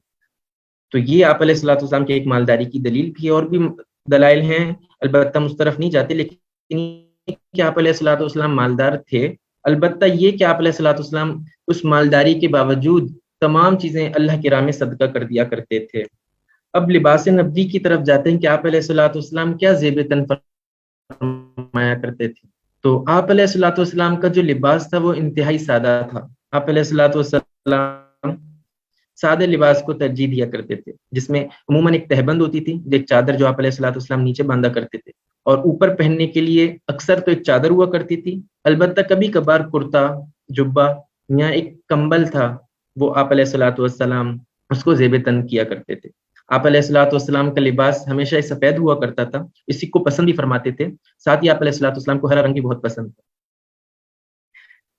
تو یہ آپ علیہ الصلوۃ والسلام کے ایک مالداری کی دلیل تھی، اور بھی دلائل ہیں، البتہ مسترف نہیں جاتے، لیکن کہ آپ علیہ الصلوۃ والسلام مالدار تھے۔ البتہ یہ کہ آپ علیہ الصلوۃ والسلام اس مالداری کے باوجود تمام چیزیں اللہ کی راہ میں صدقہ کر دیا کرتے تھے۔ اب لباس نبوی کی طرف جاتے ہیں کہ آپ علیہ الصلوۃ والسلام کیا زیب تن فرمایا کرتے تھے۔ تو آپ علیہ الصلوۃ والسلام کا جو لباس تھا وہ انتہائی سادہ تھا۔ آپ علیہ الصلوۃ والسلام سادے لباس کو ترجیح دیا کرتے تھے، جس میں عموماً ایک تہبند ہوتی تھی، ایک چادر جو آپ علیہ الصلوۃ والسلام نیچے باندھا کرتے تھے، اور اوپر پہننے کے لیے اکثر تو ایک چادر ہوا کرتی تھی، البتہ کبھی کبھار کرتا، جبہ یا ایک کمبل تھا، وہ آپ علیہ الصلوۃ والسلام اس کو زیب تن کیا کرتے تھے۔ آپ علیہ الصلوۃ والسلام کا لباس ہمیشہ سفید ہوا کرتا تھا، اسی کو پسند بھی فرماتے تھے، ساتھ ہی آپ علیہ الصلوۃ والسلام کو ہرا رنگ بھی بہت پسند تھا۔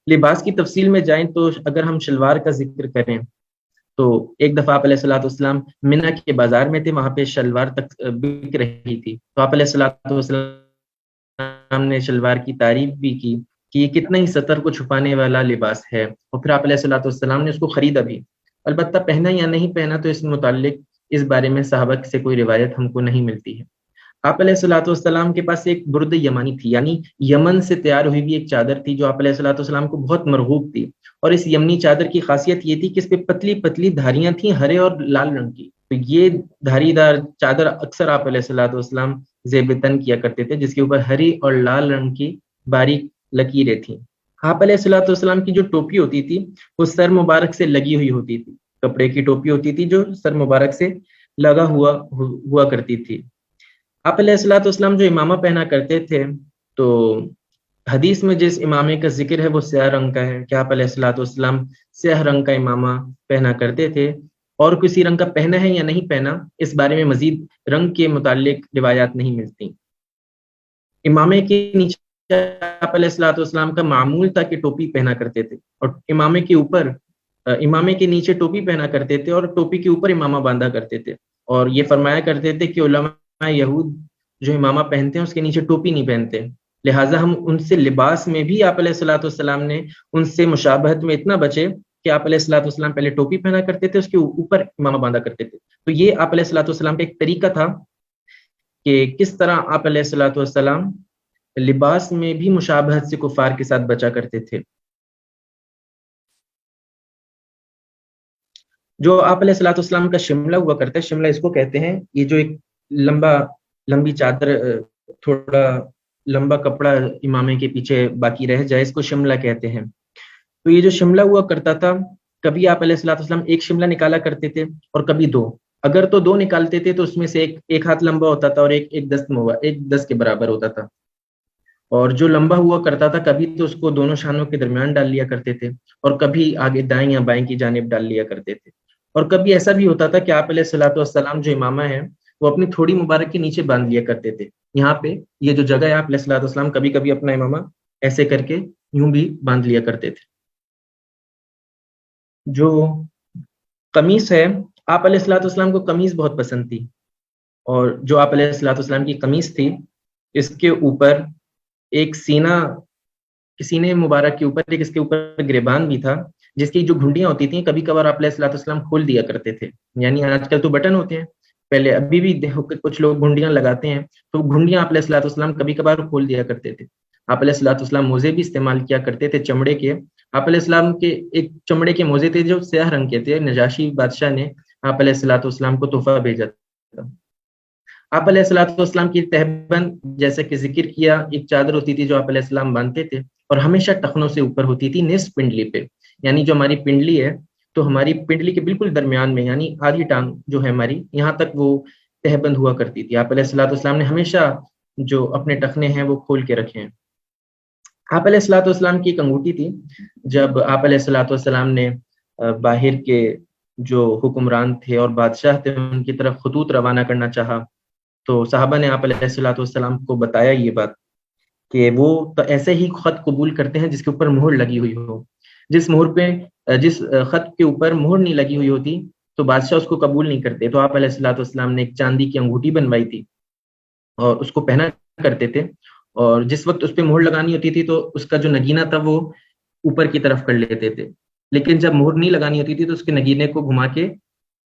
لباس کی تفصیل میں جائیں تو اگر ہم شلوار کا ذکر کریں تو ایک دفعہ آپ علیہ الصلوۃ والسلام منی کے بازار میں تھے، وہاں پہ شلوار تک بک رہی تھی، تو آپ علیہ الصلوۃ والسلام نے شلوار کی تعریف بھی کی کہ یہ کتنا ہی سطر کو چھپانے والا لباس ہے، اور پھر آپ علیہ الصلوۃ والسلام نے اس کو خریدا بھی، البتہ پہنا یا نہیں پہنا تو اس متعلق اس بارے میں صحابہ سے کوئی روایت ہم کو نہیں ملتی ہے۔ آپ علیہ الصلوۃ والسلام کے پاس ایک برد یمانی تھی، یعنی یمن سے تیار ہوئی ہوئی ایک چادر تھی جو آپ علیہ الصلوۃ والسلام کو بہت مرغوب تھی، اور اس یمنی چادر کی خاصیت یہ تھی کہ اس پہ پتلی پتلی دھاریاں تھیں ہرے اور لال رنگ کی، تو یہ دھاری دار چادر اکثر آپ علیہ الصلوۃ والسلام زیب تن کیا کرتے تھے، جس کے اوپر ہری اور لال رنگ کی باریک لکیریں تھیں۔ آپ علیہ الصلوۃ والسلام کی جو ٹوپی ہوتی تھی وہ سر مبارک سے لگی ہوئی ہوتی تھی، کپڑے کی ٹوپی ہوتی تھی جو سر مبارک سے لگا ہوا کرتی تھی۔ آپ علیہ الصلوۃ والسلام جو امامہ پہنا کرتے تھے، تو حدیث میں جس امامے کا ذکر ہے وہ سیاہ رنگ کا ہے، کہ آپ علیہ الصلوۃ والسلام سیاہ رنگ کا امامہ پہنا کرتے تھے، اور کسی رنگ کا پہنا ہے یا نہیں پہنا، اس بارے میں مزید رنگ کے متعلق روایات نہیں ملتی۔ امامے کے نیچے آپ علیہ الصلوۃ والسلام کا معمول تھا کہ ٹوپی پہنا کرتے تھے، اور امامے کے اوپر امامے کے نیچے ٹوپی پہنا کرتے تھے، اور ٹوپی کے اوپر امامہ باندھا کرتے تھے، اور یہ فرمایا کرتے تھے کہ علماء یہود جو امامہ پہنتے ہیں اس کے نیچے ٹوپی نہیں پہنتے، لہٰذا ہم ان سے لباس میں بھی آپ علیہ الصلوۃ والسلام نے ان سے مشابہت میں اتنا بچے کہ آپ علیہ الصلوۃ والسلام پہلے ٹوپی پہنا کرتے تھے، اس کے اوپر امامہ باندھا کرتے تھے۔ تو یہ آپ علیہ الصلوۃ والسلام کا ایک طریقہ تھا کہ کس طرح آپ علیہ الصلوۃ والسلام لباس میں بھی مشابہت سے کفار کے ساتھ بچا کرتے تھے۔ جو آپ علیہ الصلوۃ والسلام کا شملہ ہوا کرتا ہے، شملہ اس کو کہتے ہیں، یہ جو ایک لمبی چادر، تھوڑا لمبا کپڑا امامے کے پیچھے باقی رہ جائے، اس کو شملہ کہتے ہیں۔ تو یہ جو شملہ ہوا کرتا تھا، کبھی آپ علیہ الصلوۃ والسلام ایک شملہ نکالا کرتے تھے اور کبھی دو۔ اگر تو دو نکالتے تھے تو اس میں سے ایک ہاتھ لمبا ہوتا تھا اور ایک دست کے برابر ہوتا تھا، اور جو لمبا ہوا کرتا تھا کبھی تو اس کو دونوں شانوں کے درمیان ڈال لیا کرتے تھے، اور کبھی آگے دائیں یا بائیں کی جانب ڈال لیا کرتے تھے، اور کبھی ایسا بھی ہوتا تھا کہ آپ علیہ الصلوۃ والسلام جو امامہ ہیں وہ اپنی تھوڑی مبارک کے نیچے باندھ لیا کرتے تھے۔ یہاں پہ یہ جو جگہ ہے، آپ علیہ الصلوۃ والسلام کبھی کبھی اپنا امامہ ایسے کر کے یوں بھی باندھ لیا کرتے تھے۔ جو قمیص ہے، آپ علیہ الصلوۃ والسلام کو قمیص بہت پسند تھی، اور جو آپ علیہ الصلوۃ والسلام کی قمیص تھی، اس کے اوپر ایک سینے مبارک کے اوپر ایک اس کے اوپر گریبان بھی تھا، جس کی جو گھنڈیاں ہوتی تھیں کبھی کبھار آپ علیہ الصلوۃ والسلام کھول دیا کرتے تھے۔ یعنی آج کل تو بٹن ہوتے ہیں، پہلے ابھی بھی کچھ لوگ گھنڈیاں لگاتے ہیں، تو گھنڈیاں آپ علیہ الصلوۃ والسلام کبھی کبھار کھول دیا کرتے تھے۔ آپ علیہ الصلوۃ والسلام موزے بھی استعمال کیا کرتے تھے چمڑے کے۔ آپ علیہ السلام کے ایک چمڑے کے موزے تھے جو سیاہ رنگ کے تھے، نجاشی بادشاہ نے آپ علیہ الصلوۃ والسلام کو تحفہ بھیجا تھا۔ آپ علیہ الصلوۃ والسلام کی تہبند، جیسا کہ ذکر کیا، ایک چادر ہوتی تھی جو آپ علیہ السلام باندھتے تھے، اور ہمیشہ ٹخنوں سے اوپر ہوتی تھی، نصف پنڈلی پہ۔ یعنی جو ہماری پنڈلی ہے، تو ہماری پنڈلی کے بالکل درمیان میں، یعنی آدھی ٹانگ جو ہے ہماری، یہاں تک وہ تہبند ہوا کرتی تھی۔ آپ علیہ الصلوۃ والسلام نے ہمیشہ جو اپنے ٹخنے ہیں وہ کھول کے رکھے ہیں۔ آپ علیہ الصلوۃ والسلام کی ایک انگوٹھی تھی، جب آپ علیہ الصلوۃ والسلام نے باہر کے جو حکمران تھے اور بادشاہ تھے ان کی طرف خطوط روانہ کرنا چاہا، تو صحابہ نے آپ علیہ الصلوۃ والسلام کو بتایا یہ بات کہ وہ تو ایسے ہی خط قبول کرتے ہیں جس کے اوپر مہر لگی ہوئی ہو۔ جس خط کے اوپر مہر نہیں لگی ہوئی ہوتی تو بادشاہ اس کو قبول نہیں کرتے۔ تو آپ علیہ الصلوۃ والسلام نے ایک چاندی کی انگوٹھی بنوائی تھی اور اس کو پہنا کرتے تھے، اور جس وقت اس پہ مہر لگانی ہوتی تھی تو اس کا جو نگینہ تھا وہ اوپر کی طرف کر لیتے تھے، لیکن جب مہر نہیں لگانی ہوتی تھی تو اس کے نگینے کو گھما کے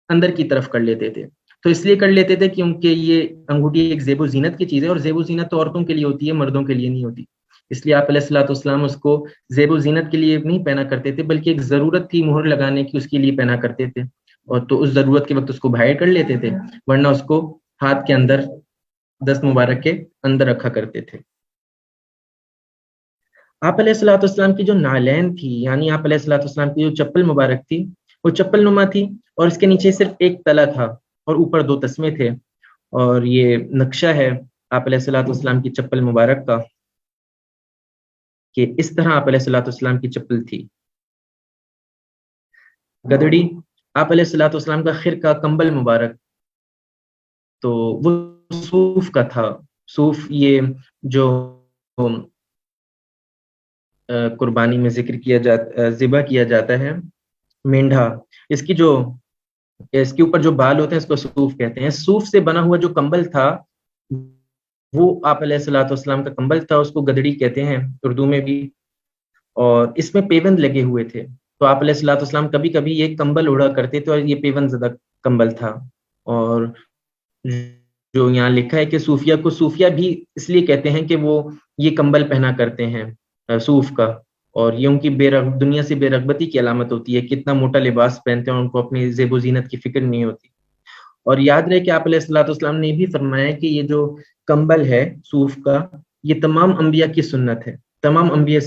اندر کی طرف کر لیتے تھے۔ تو اس لیے کر لیتے تھے کیونکہ یہ انگوٹھی ایک زیب و زینت کی چیز ہے، اور زیب و زینت تو عورتوں کے لیے ہوتی ہے، مردوں کے لیے نہیں ہوتی۔ اس لیے آپ علیہ الصلوۃ والسلام اس کو زیب و زینت کے لیے نہیں پہنا کرتے تھے، بلکہ ایک ضرورت تھی مہر لگانے کی، اس کے لیے پہنا کرتے تھے، اور تو اس ضرورت کے وقت اس کو باہر کر لیتے تھے، ورنہ اس کو ہاتھ کے اندر، دست مبارک کے اندر رکھا کرتے تھے۔ آپ علیہ الصلوۃ والسلام کی جو نالین تھی، یعنی آپ علیہ الصلوۃ والسلام کی جو چپل مبارک تھی، وہ چپل نما تھی، اور اس کے نیچے صرف ایک تلا تھا اور اوپر دو تسمے تھے، اور یہ نقشہ ہے آپ علیہ الصلوۃ والسلام کی چپل مبارک کا کہ اس طرح آپ علیہ الصلوۃ والسلام کی چپل تھی۔ گدڑی، آپ علیہ الصلوۃ والسلام کا خرقہ، کمبل مبارک، تو وہ صوف کا تھا۔ صوف یہ جو قربانی میں ذکر کیا جاتا، ذبح کیا جاتا ہے، مینڈھا، اس کے اوپر جو بال ہوتے ہیں اس کو صوف کہتے ہیں۔ صوف سے بنا ہوا جو کمبل تھا وہ آپ علیہ الصلوۃ والسلام کا کمبل تھا، اس کو گدڑی کہتے ہیں اردو میں بھی، اور اس میں پیوند لگے ہوئے تھے۔ تو آپ علیہ الصلوۃ والسلام کبھی کبھی یہ کمبل اڑا کرتے تھے، اور یہ پیوند زدہ کمبل تھا۔ اور جو یہاں لکھا ہے کہ صوفیہ کو صوفیہ بھی اس لیے کہتے ہیں کہ وہ یہ کمبل پہنا کرتے ہیں صوف کا، اور یہ ان کی دنیا سے بے رغبتی کی علامت ہوتی ہے، کتنا موٹا لباس پہنتے ہیں اور ان کو اپنی زیب و زینت کی فکر نہیں ہوتی۔ اور یاد رہے کہ آپ علیہ الصلوۃ والسلام نے بھی فرمایا کہ یہ جو کمبل ہے صوف کا، یہ تمام انبیاء کی سنت ہے۔ تمام انبیاء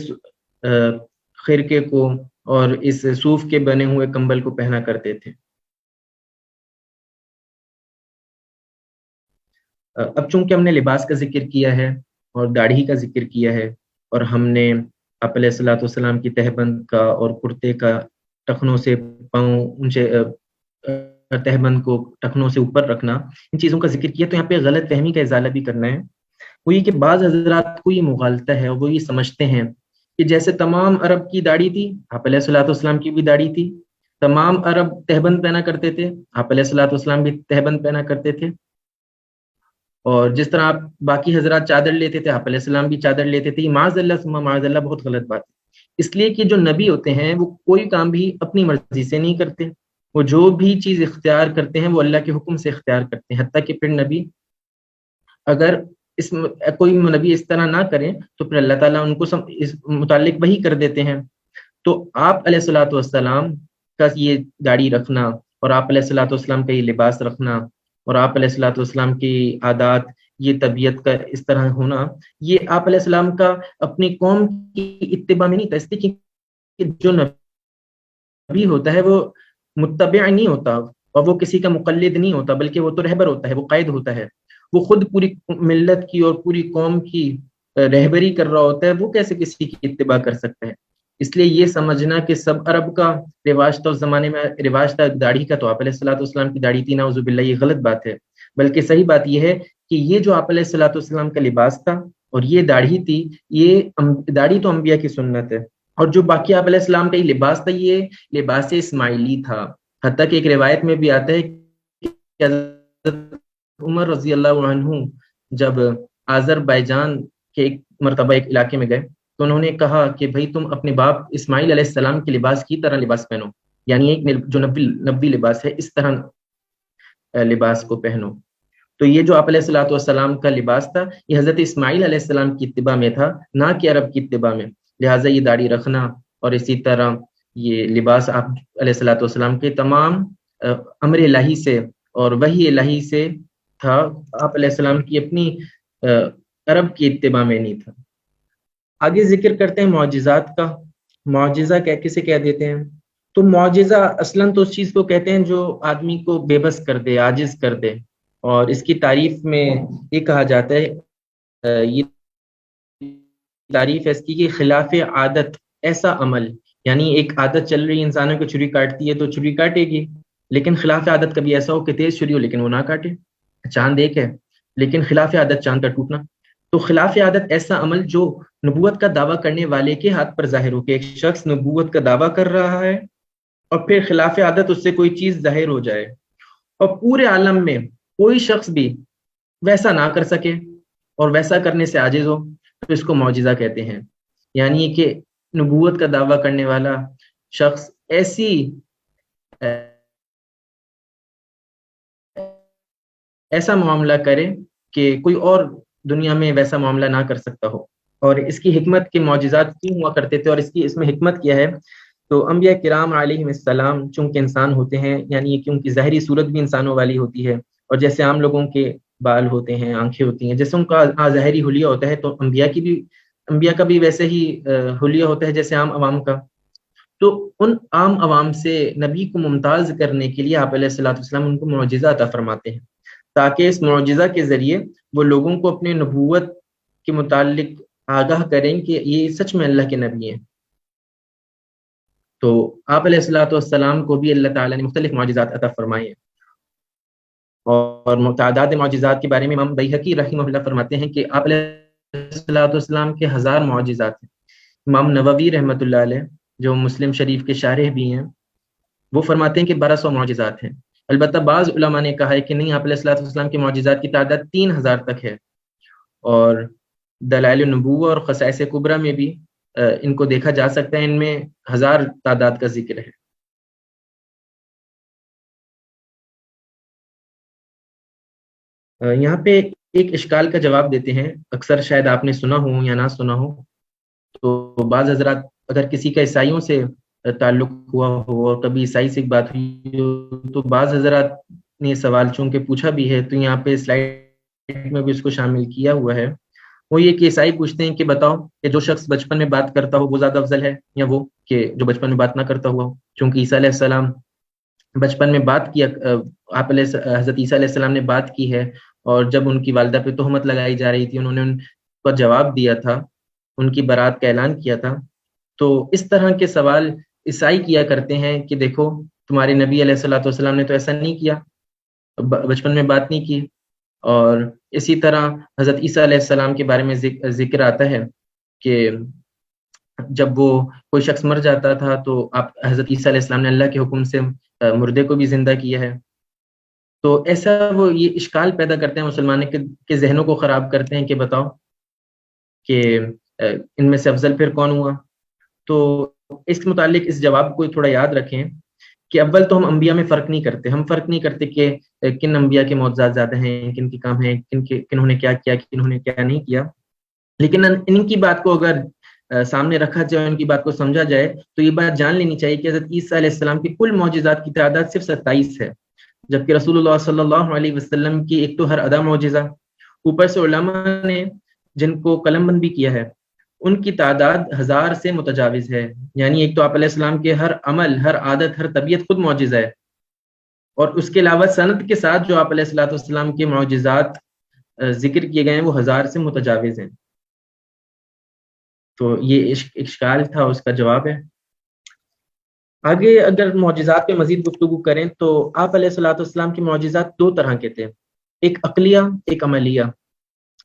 خرقے کو اور اس صوف کے بنے ہوئے کمبل کو پہنا کرتے تھے۔ اب چونکہ ہم نے لباس کا ذکر کیا ہے اور داڑھی کا ذکر کیا ہے، اور ہم نے آپ علیہ الصلوۃ والسلام کی تہبند کا اور کرتے کا ٹخنوں سے پاؤں اونچے تہبند کو ٹخنوں سے اوپر رکھنا، ان چیزوں کا ذکر کیا، تو یہاں پہ غلط فہمی کا ازالہ بھی کرنا ہے۔ وہ یہ کہ بعض حضرات کو یہ مغالطہ ہے، وہ یہ سمجھتے ہیں کہ جیسے تمام عرب کی داڑھی تھی، آپ علیہ الصلوۃ والسلام کی بھی داڑھی تھی، تمام عرب تہبند پہنا کرتے تھے، آپ علیہ الصلوۃ والسلام بھی تہبند پہنا کرتے تھے، اور جس طرح آپ باقی حضرات چادر لیتے تھے، آپ علیہ السلام بھی چادر لیتے تھے۔ معاذ اللہ ثم معاذ اللہ بہت غلط بات ہے، اس لیے کہ جو نبی ہوتے ہیں وہ کوئی کام بھی اپنی مرضی سے نہیں کرتے، وہ جو بھی چیز اختیار کرتے ہیں وہ اللہ کے حکم سے اختیار کرتے ہیں، حتیٰ کہ پھر نبی اگر کوئی نبی اس طرح نہ کرے تو پھر اللہ تعالیٰ ان کو اس متعلق وحی کر دیتے ہیں۔ تو آپ علیہ الصلوۃ والسلام کا یہ داڑھی رکھنا، اور آپ علیہ الصلوۃ والسلام کا یہ لباس رکھنا، اور آپ علیہ الصلوۃ والسلام کی عادات، یہ طبیعت کا اس طرح ہونا، یہ آپ علیہ السلام کا اپنی قوم کی اتباع میں نہیں تھا، اس لیے کہ جو نبی ہوتا ہے وہ متبع نہیں ہوتا، اور وہ کسی کا مقلد نہیں ہوتا، بلکہ وہ تو رہبر ہوتا ہے، وہ قائد ہوتا ہے، وہ خود پوری ملت کی اور پوری قوم کی رہبری کر رہا ہوتا ہے، وہ کیسے کسی کی اتباع کر سکتا ہے؟ اس لیے یہ سمجھنا کہ سب عرب کا رواج تھا، اس زمانے میں رواج تھا داڑھی کا، تو آپ علیہ الصلوۃ والسلام کی داڑھی تھی، نعوذ باللہ، یہ غلط بات ہے۔ بلکہ صحیح بات یہ ہے کہ یہ جو آپ علیہ الصلوۃ والسلام کا لباس تھا اور یہ داڑھی تھی، یہ داڑھی تو انبیاء کی سنت ہے، اور جو باقی آپ علیہ السلام کا یہ لباس تھا، یہ لباس اسماعیلی تھا۔ حتیٰ کہ ایک روایت میں بھی آتا ہے کہ حضرت عمر رضی اللہ عنہ جب آذربائیجان کے ایک مرتبہ ایک علاقے میں گئے تو انہوں نے کہا کہ بھائی تم اپنے باپ اسماعیل علیہ السلام کے لباس کی طرح لباس پہنو، یعنی ایک جو نبی لباس ہے اس طرح لباس کو پہنو۔ تو یہ جو آپ علیہ الصلوۃ والسلام کا لباس تھا، یہ حضرت اسماعیل علیہ السلام کی اتباع میں تھا، نہ کہ عرب کی اتباع میں، لہٰذا یہ داڑھی رکھنا اور اسی طرح یہ لباس آپ علیہ الصلوۃ والسلام کے تمام امر الہی سے اور وحی الہی سے تھا، آپ علیہ السلام کی اپنی عرب کی اتباع میں نہیں تھا۔ آگے ذکر کرتے ہیں معجزات کا۔ معجزہ کسے کہہ دیتے ہیں؟ تو معجزہ اصلاً تو اس چیز کو کہتے ہیں جو آدمی کو بے بس کر دے، عاجز کر دے، اور اس کی تعریف میں یہ کہا جاتا ہے، یہ تعریف ہے اس کی کہ خلاف عادت ایسا عمل، یعنی ایک عادت چل رہی انسانوں کو، چھری کاٹتی ہے تو چھری کاٹے گی، لیکن خلاف عادت کبھی ایسا ہو کہ تیز چھری ہو لیکن وہ نہ کاٹے۔ چاند ایک ہے لیکن خلاف عادت چاند کا ٹوٹنا۔ تو خلاف عادت ایسا عمل جو نبوت کا دعویٰ کرنے والے کے ہاتھ پر ظاہر ہو، کہ ایک شخص نبوت کا دعویٰ کر رہا ہے اور پھر خلاف عادت اس سے کوئی چیز ظاہر ہو جائے، اور پورے عالم میں کوئی شخص بھی ویسا نہ کر سکے اور ویسا کرنے سے عاجز ہو، تو اس کو معجزہ کہتے ہیں۔ یعنی کہ نبوت کا دعویٰ کرنے والا شخص ایسا معاملہ کرے کہ کوئی اور دنیا میں ویسا معاملہ نہ کر سکتا ہو۔ اور اس کی حکمت کے معجزات کیوں ہوا کرتے تھے اور اس میں حکمت کیا ہے؟ تو انبیاء کرام علیہ السلام چونکہ انسان ہوتے ہیں، یعنی کہ ان کی ظاہری صورت بھی انسانوں والی ہوتی ہے، اور جیسے عام لوگوں کے بال ہوتے ہیں، آنکھیں ہوتی ہیں، جیسے ان کا ظاہری حلیہ ہوتا ہے، تو انبیاء کا بھی ویسے ہی حلیہ ہوتا ہے جیسے عام عوام کا۔ تو ان عام عوام سے نبی کو ممتاز کرنے کے لیے آپ علیہ الصلوۃ والسلام ان کو معجزہ عطا فرماتے ہیں، تاکہ اس معجزہ کے ذریعے وہ لوگوں کو اپنے نبوت کے متعلق آگاہ کریں کہ یہ سچ میں اللہ کے نبی ہیں۔ تو آپ علیہ الصلوۃ والسلام کو بھی اللہ تعالیٰ نے مختلف معجزات عطا فرمائے ہیں، اور متعدد معجزات کے بارے میں امام بیہقی رحمہ اللہ فرماتے ہیں کہ آپ علیہ الصلوۃ والسلام کے 1000 معجزات ہیں۔ امام نووی رحمۃ اللہ علیہ جو مسلم شریف کے شارح بھی ہیں، وہ فرماتے ہیں کہ 1200 معجزات ہیں۔ البتہ بعض علماء نے کہا ہے کہ نہیں، آپ علیہ الصلوۃ والسلام کے معجزات کی تعداد 3000 تک ہے، اور دلائل النبوہ اور خصائص کبریٰ میں بھی ان کو دیکھا جا سکتا ہے، ان میں 1000 تعداد کا ذکر ہے۔ یہاں پہ ایک اشکال کا جواب دیتے ہیں، اکثر شاید آپ نے سنا ہو یا نہ سنا ہو۔ تو بعض حضرات، اگر کسی کا عیسائیوں سے تعلق ہوا ہو اور کبھی عیسائی سے بات ہوئی ہو، تو بعض حضرات نے سوال چونکہ پوچھا بھی ہے، تو یہاں پہ سلائڈ میں بھی اس کو شامل کیا ہوا ہے۔ وہ یہ کہ عیسائی پوچھتے ہیں کہ بتاؤ کہ جو شخص بچپن میں بات کرتا ہو وہ زیادہ افضل ہے یا وہ کہ جو بچپن میں بات نہ کرتا ہوا ہو؟ چونکہ عیسیٰ علیہ السلام بچپن میں بات کیا، حضرت عیسیٰ علیہ السلام نے بات کی ہے، اور جب ان کی والدہ پہ تہمت لگائی جا رہی تھی، انہوں نے ان کا جواب دیا تھا، ان کی برات کا اعلان کیا تھا۔ تو اس طرح کے سوال عیسائی کیا کرتے ہیں کہ دیکھو تمہارے نبی علیہ الصلوۃ والسلام نے تو ایسا نہیں کیا، بچپن میں بات نہیں کی۔ اور اسی طرح حضرت عیسیٰ علیہ السلام کے بارے میں ذکر آتا ہے کہ جب وہ کوئی شخص مر جاتا تھا تو آپ حضرت عیسیٰ علیہ السلام نے اللہ کے حکم سے مردے کو بھی زندہ کیا ہے۔ تو ایسا وہ یہ اشکال پیدا کرتے ہیں مسلمانوں کے ذہنوں کو خراب کرتے ہیں کہ بتاؤ کہ ان میں سے افضل پھر کون ہوا۔ تو اس کے متعلق اس جواب کو تھوڑا یاد رکھیں کہ اول تو ہم انبیاء میں فرق نہیں کرتے، ہم فرق نہیں کرتے کہ کن انبیاء کے معجزات زیادہ ہیں، کن کے کام ہیں، کنہوں نے کیا کیا، کنہوں نے کیا نہیں کیا۔ لیکن ان کی بات کو اگر سامنے رکھا جائے، ان کی بات کو سمجھا جائے، تو یہ بات جان لینی چاہیے کہ حضرت عیسیٰ علیہ السلام کی کل معجزات کی تعداد صرف 27 ہے، جبکہ رسول اللہ صلی اللہ علیہ وسلم کی ایک تو ہر ادا معجزہ، اوپر سے علماء نے جن کو قلم بند بھی کیا ہے ان کی تعداد 1000 سے متجاوز ہے۔ یعنی ایک تو آپ علیہ السلام کے ہر عمل، ہر عادت، ہر طبیعت خود معجزہ ہے، اور اس کے علاوہ سند کے ساتھ جو آپ علیہ السلام کے معجزات ذکر کیے گئے ہیں وہ 1000 سے متجاوز ہیں۔ تو یہ اشکال تھا، اس کا جواب ہے۔ آگے اگر معجزات پہ مزید گفتگو کریں تو آپ علیہ السلام کے معجزات دو طرح کے تھے، ایک عقلیہ، ایک عملیہ۔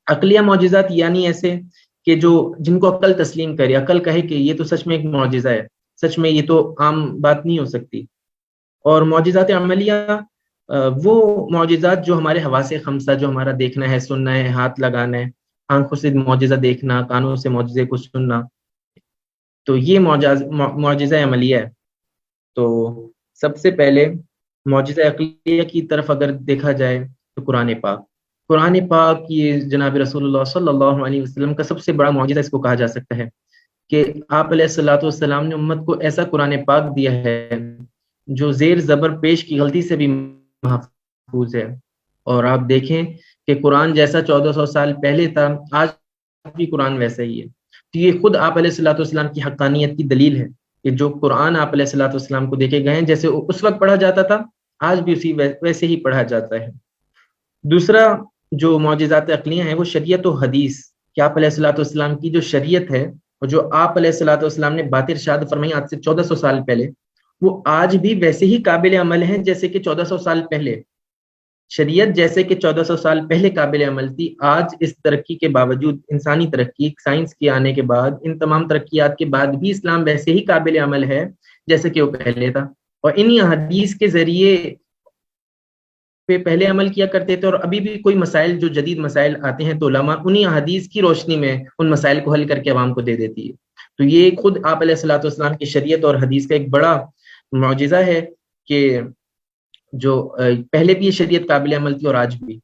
عقلیہ معجزات یعنی ایسے کہ جن کو عقل تسلیم کرے، عقل کہے کہ یہ تو سچ میں ایک معجزہ ہے، سچ میں یہ تو عام بات نہیں ہو سکتی۔ اور معجزات عملیہ وہ معجزات جو ہمارے حواس خمسہ، جو ہمارا دیکھنا ہے، سننا ہے، ہاتھ لگانا ہے، آنکھوں سے معجزہ دیکھنا، کانوں سے معجزے کو سننا، تو یہ معجزہ عملیہ ہے۔ تو سب سے پہلے معجزہ عقلیہ کی طرف اگر دیکھا جائے تو قرآن پاک یہ جناب رسول اللہ صلی اللہ علیہ وسلم کا سب سے بڑا معجزہ اس کو کہا جا سکتا ہے کہ آپ علیہ الصلوۃ والسلام نے امت کو ایسا قرآن پاک دیا ہے جو زیر زبر پیش کی غلطی سے بھی محفوظ ہے۔ اور آپ دیکھیں کہ قرآن جیسا 1400 سال پہلے تھا، آج بھی قرآن ویسا ہی ہے۔ تو یہ خود آپ علیہ الصلوۃ والسلام کی حقانیت کی دلیل ہے کہ جو قرآن آپ علیہ الصلوۃ والسلام کو دیکھے گئے ہیں، جیسے اس وقت پڑھا جاتا تھا آج بھی اسی ویسے ہی پڑھا جاتا ہے۔ دوسرا جو معجزات عقلیہ ہیں وہ شریعت و حدیث، کہ آپ علیہ الصلوۃ والسلام کی جو شریعت ہے اور جو آپ علیہ الصلوۃ والسلام نے بات ارشاد فرمائی آج سے 1400 سال پہلے، وہ آج بھی ویسے ہی قابل عمل ہیں جیسے کہ 1400 سال پہلے۔ شریعت جیسے کہ 1400 سال پہلے قابل عمل تھی، آج اس ترقی کے باوجود، انسانی ترقی، سائنس کے آنے کے بعد، ان تمام ترقیات کے بعد بھی اسلام ویسے ہی قابل عمل ہے جیسے کہ وہ پہلے تھا۔ اور انہی حدیث کے ذریعے پہ پہلے عمل کیا کرتے تھے، اور ابھی بھی کوئی مسائل، جو جدید مسائل آتے ہیں تو علماء انہی حدیث کی روشنی میں ان مسائل کو حل کر کے عوام کو دے دیتی ہے۔ تو یہ خود آپ علیہ الصلوۃ والسلام کی شریعت اور حدیث کا ایک بڑا معجزہ ہے کہ جو پہلے بھی یہ شریعت قابل عمل تھی اور آج بھی۔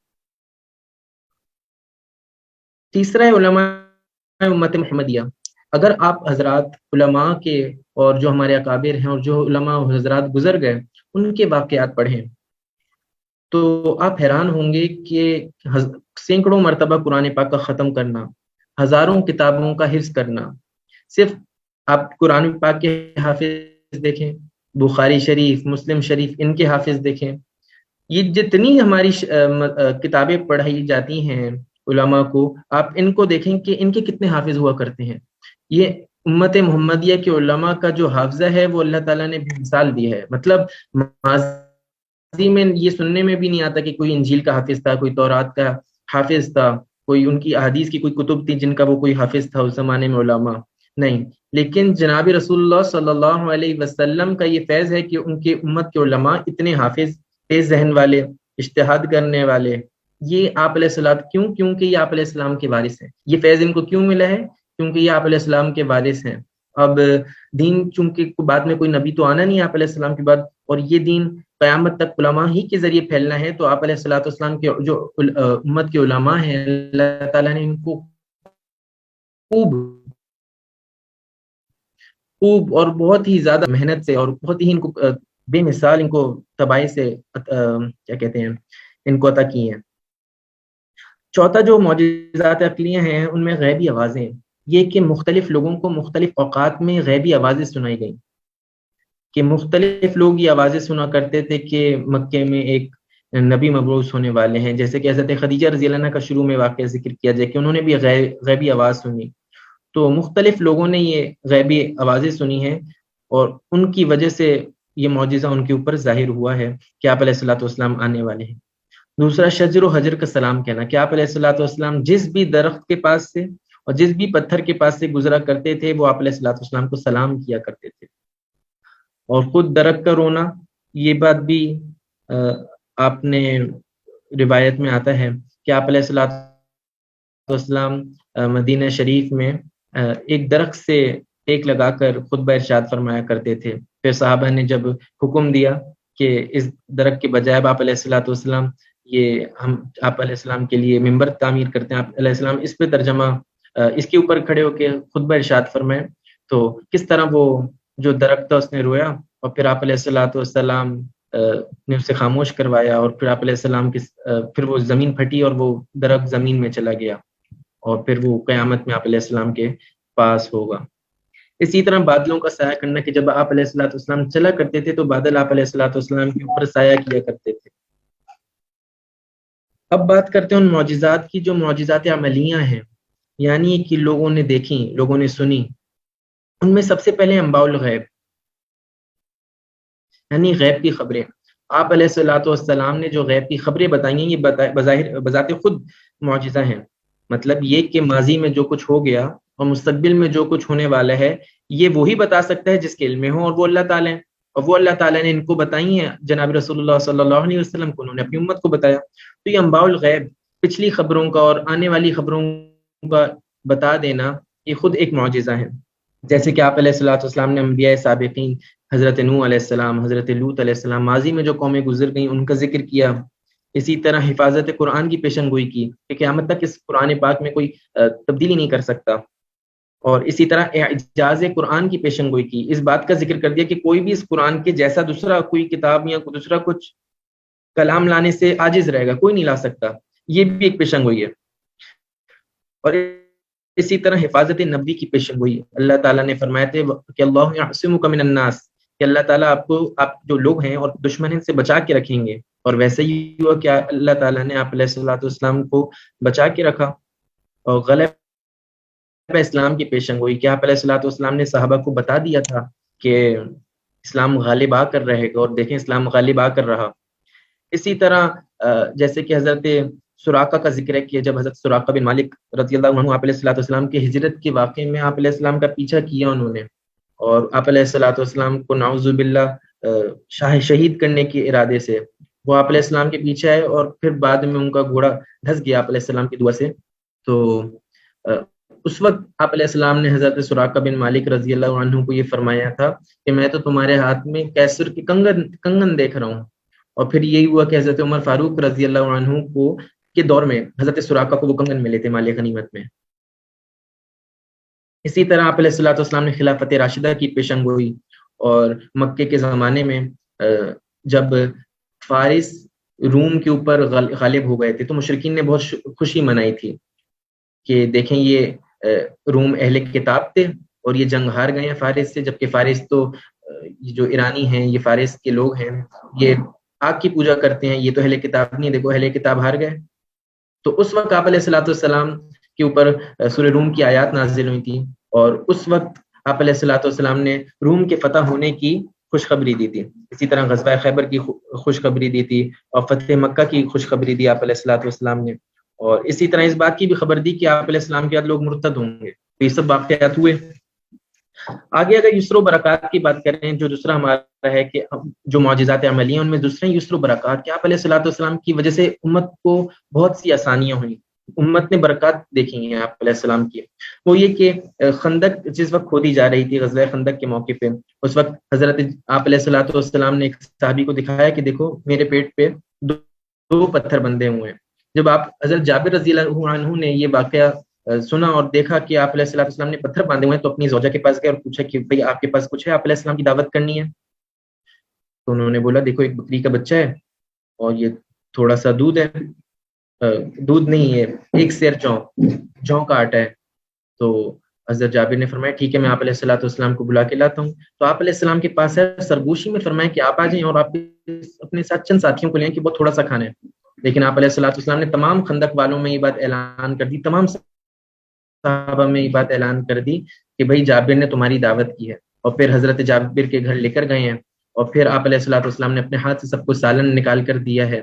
تیسرا ہے علماء امت محمدیہ۔ اگر آپ حضرات علماء کے اور جو ہمارے اکابر ہیں اور جو علماء حضرات گزر گئے ان کے واقعات پڑھیں تو آپ حیران ہوں گے کہ سینکڑوں مرتبہ قرآن پاک کا ختم کرنا، ہزاروں کتابوں کا حفظ کرنا، صرف آپ قرآن پاک کے حافظ دیکھیں، بخاری شریف، مسلم شریف، ان کے حافظ دیکھیں، یہ جتنی ہماری کتابیں پڑھائی جاتی ہیں علماء کو، آپ ان کو دیکھیں کہ ان کے کتنے حافظ ہوا کرتے ہیں۔ یہ امت محمدیہ کے علماء کا جو حافظہ ہے وہ اللہ تعالیٰ نے بھی مثال دی ہے۔ مطلب ماضی میں یہ سننے میں بھی نہیں آتا کہ کوئی انجیل کا حافظ تھا، کوئی تورات کا حافظ تھا، کوئی ان کی احادیث کی کوئی کتب تھی جن کا وہ کوئی حافظ تھا اس زمانے میں علماء، نہیں۔ لیکن جناب رسول اللہ صلی اللہ علیہ وسلم کا یہ فیض ہے کہ ان کے امت کے علماء اتنے حافظ، تیز ذہن والے، اجتہاد کرنے والے، یہ آپ علیہ السلام کیونکہ یہ آپ علیہ السلام کے وارث ہیں۔ یہ فیض ان کو کیوں ملا ہے؟ کیونکہ یہ آپ علیہ السلام کے وارث ہیں۔ اب دین چونکہ بعد میں کوئی نبی تو آنا نہیں آپ علیہ السلام کے بعد، اور یہ دین قیامت تک علماء ہی کے ذریعے پھیلنا ہے، تو آپ علیہ السلام کے جو امت کے علماء ہیں اللہ تعالیٰ نے ان کو خوب اور بہت ہی زیادہ محنت سے اور بہت ہی ان کو بے مثال ان کو تباہی سے کیا کہتے ہیں ان کو عطا کی ہیں۔ چوتھا جو معجزات عقلیہ ہیں ان میں غیبی آوازیں، یہ کہ مختلف لوگوں کو مختلف اوقات میں غیبی آوازیں سنائی گئیں، کہ مختلف لوگ یہ آوازیں سنا کرتے تھے کہ مکے میں ایک نبی مبعوث ہونے والے ہیں، جیسے کہ حضرت خدیجہ رضی اللہ عنہ کا شروع میں واقعہ ذکر کیا جائے کہ انہوں نے بھی غیبی آواز سنی۔ تو مختلف لوگوں نے یہ غیبی آوازیں سنی ہیں اور ان کی وجہ سے یہ معجزہ ان کے اوپر ظاہر ہوا ہے کہ آپ علیہ الصلوۃ والسلام آنے والے ہیں۔ دوسرا شجر و حجر کا سلام کہنا کہ آپ علیہ الصلوۃ والسلام جس بھی درخت کے پاس سے اور جس بھی پتھر کے پاس سے گزرا کرتے تھے وہ آپ علیہ الصلوۃ والسلام کو سلام کیا کرتے تھے۔ اور خود درخت کا رونا، یہ بات بھی آپ نے روایت میں آتا ہے کہ آپ علیہ الصلوۃ والسلام مدینہ شریف میں ایک درخت سے ٹیک لگا کر خطبہ ارشاد فرمایا کرتے تھے۔ پھر صحابہ نے جب حکم دیا کہ اس درخت کے بجائے آپ علیہ الصلوۃ والسلام یہ ہم آپ علیہ السلام کے لیے ممبر تعمیر کرتے ہیں، آپ علیہ السلام اس پہ ترجمہ اس کے اوپر کھڑے ہو کے خطبہ ارشاد فرمائے، تو کس طرح وہ جو درخت تھا اس نے رویا، اور پھر آپ علیہ الصلوۃ والسلام نے اسے خاموش کروایا، اور پھر آپ علیہ السلام کی پھر وہ زمین پھٹی اور وہ درخت زمین میں چلا گیا، اور پھر وہ قیامت میں آپ علیہ السلام کے پاس ہوگا۔ اسی طرح بادلوں کا سایہ کرنا کہ جب آپ علیہ الصلوۃ والسلام چلا کرتے تھے تو بادل آپ علیہ الصلوۃ والسلام کے اوپر سایہ کیا کرتے تھے۔ اب بات کرتے ہیں ان معجزات کی جو معجزات عملیاں ہیں، یعنی کہ لوگوں نے دیکھی، لوگوں نے سنی۔ ان میں سب سے پہلے انباء الغیب، یعنی غیب کی خبریں۔ آپ علیہ الصلوۃ والسلام نے جو غیب کی خبریں بتائی ہیں یہ بظاہر بذات خود معجزہ ہیں۔ مطلب یہ کہ ماضی میں جو کچھ ہو گیا اور مستقبل میں جو کچھ ہونے والا ہے یہ وہی بتا سکتا ہے جس کے علم میں ہو، اور وہ اللہ تعالیٰ ہے، اور وہ اللہ تعالیٰ نے ان کو بتائی ہیں، جناب رسول اللہ صلی اللہ علیہ وسلم کو انہوں نے اپنی امت کو بتایا۔ تو یہ انباء الغیب، پچھلی خبروں کا اور آنے والی خبروں کا بتا دینا، یہ خود ایک معجزہ ہے۔ جیسے کہ آپ علیہ الصلوۃ والسلام نے انبیاء سابقین حضرت نوح علیہ السلام، حضرت لوط علیہ السلام، ماضی میں جو قومیں گزر گئیں ان کا ذکر کیا۔ اسی طرح حفاظت قرآن کی پیشن گوئی کی کہ قیامت تک اس قرآن پاک میں کوئی تبدیلی نہیں کر سکتا، اور اسی طرح اعجاز قرآن کی پیشن گوئی کی، اس بات کا ذکر کر دیا کہ کوئی بھی اس قرآن کے جیسا دوسرا کوئی کتاب یا دوسرا کچھ کلام لانے سے عاجز رہے گا، کوئی نہیں لا سکتا، یہ بھی ایک پیشن گوئی ہے۔ اور اسی طرح حفاظت نبی کی پیشن گوئی، اللہ تعالیٰ نے فرمایا تھے کہ اللہ یعصمک من الناس، کہ اللہ تعالیٰ آپ جو لوگ ہیں اور دشمن ہیں سے بچا کے رکھیں گے، اور ویسے ہی ہوا کہ اللہ تعالیٰ نے آپ علیہ الصلوۃ والسلام کو بچا کے رکھا۔ اور غلبہ اسلام کی پیشن گوئی کہ آپ علیہ الصلوۃ والسلام نے صحابہ کو بتا دیا تھا کہ اسلام غالب آ کر رہے گا، اور دیکھیں اسلام غالب آ کر رہا۔ اسی طرح جیسے کہ حضرت سراقہ کا ذکر ہے کہ جب حضرت سراقہ بن مالک رضی اللہ عنہ آپ علیہ الصلوۃ والسلام کی ہجرت کے واقعے میں آپ علیہ السلام کا پیچھا کیا انہوں نے، اور آپ علیہ الصلوۃ والسلام کو نعوذ باللہ شہید کرنے کے ارادے سے وہ آپ علیہ السلام کے پیچھے آئے، اور پھر بعد میں ان کا گھوڑا دھس گیا آپ علیہ السلام کی دعا سے۔ تو اس وقت آپ علیہ السلام نے حضرت سراقہ بن مالک رضی اللہ عنہ کو یہ فرمایا تھا کہ میں تو تمہارے ہاتھ میں کیسر کی کنگن دیکھ رہا ہوں۔ اور پھر یہی ہوا کہ حضرت عمر فاروق رضی اللہ عنہ کو کے دور میں حضرت سراقہ کو وہ کنگن ملے تھے مال غنیمت میں۔ اسی طرح آپ علیہ الصلوۃ والسلام نے خلافت راشدہ کی پیشن گوئی، اور مکے کے زمانے میں جب فارس روم کے اوپر غالب ہو گئے تھے تو مشرکین نے بہت خوشی منائی تھی کہ دیکھیں یہ روم اہل کتاب تھے اور یہ جنگ ہار گئے ہیں فارس سے، جبکہ فارس تو جو ایرانی ہیں یہ فارس کے لوگ ہیں، یہ آگ کی پوجا کرتے ہیں، یہ تو اہل کتاب نہیں، دیکھو اہل کتاب ہار گئے۔ تو اس وقت آپ علیہ الصلوۃ والسلام کے اوپر سورہ روم کی آیات نازل ہوئی تھی، اور اس وقت آپ علیہ الصلوۃ والسلام نے روم کے فتح ہونے کی خوشخبری دی تھی۔ اسی طرح غزوہ خیبر کی خوشخبری دی تھی، اور فتح مکہ کی خوشخبری دی آپ علیہ الصلوۃ والسلام نے، اور اسی طرح اس بات کی بھی خبر دی کہ آپ علیہ السلام کے بعد لوگ مرتد ہوں گے۔ تو یہ سب واقعات ہوئے۔ آگے اگر یسر و برکات کی بات کریں، جو دوسرا ہمارا ہے کہ جو معجزات عملی ہیں ان میں دوسرے یسر و برکات کہ آپ علیہ الصلوۃ والسلام کی وجہ سے امت کو بہت سی آسانیاں ہوئیں، امت نے برکات دیکھی ہیں آپ علیہ السلام کی۔ وہ یہ کہ خندق جس وقت کھودی جا رہی تھی، غزوہ خندق کے موقع پہ، اس وقت حضرت آپ علیہ الصلوۃ والسلام نے ایک صحابی کو دکھایا کہ دیکھو میرے پیٹ پہ دو پتھر بندھے ہوئے ہیں۔ جب آپ حضرت جابر رضی اللہ عنہ نے یہ واقعہ سنا اور دیکھا کہ آپ علیہ الصلوۃ والسلام نے پتھر باندھے ہوئے ہیں، تو اپنی زوجہ کے پاس گئے اور پوچھا کہ بھئی آپ کے پاس کچھ ہے، آپ علیہ السلام کی دعوت کرنی ہے؟ تو انہوں نے بولا دیکھو ایک بکری کا بچہ ہے، اور یہ تھوڑا سا دودھ ہے، دودھ نہیں ہے، ایک سیر جوں کا آٹا ہے۔ تو حضرت جابر نے فرمایا ٹھیک ہے میں آپ علیہ الصلوۃ والسلام کو بلا کے لاتا ہوں۔ تو آپ علیہ السلام کے پاس ہے، سرگوشی میں فرمایا کہ آپ آ جائیں اور آپ اپنے ساتھ چند ساتھیوں کو لیں کہ بہت تھوڑا سا کھانا ہے۔ لیکن آپ علیہ الصلوۃ والسلام نے تمام خندق والوں میں یہ بات اعلان کر دی، تمام صحابہ میں یہ بات اعلان کر دی کہ بھائی جابر نے تمہاری دعوت کی ہے، اور پھر حضرت جابر کے گھر لے کر گئے ہیں، اور پھر آپ علیہ الصلوۃ والسلام نے اپنے ہاتھ سے سب کو سالن نکال کر دیا ہے،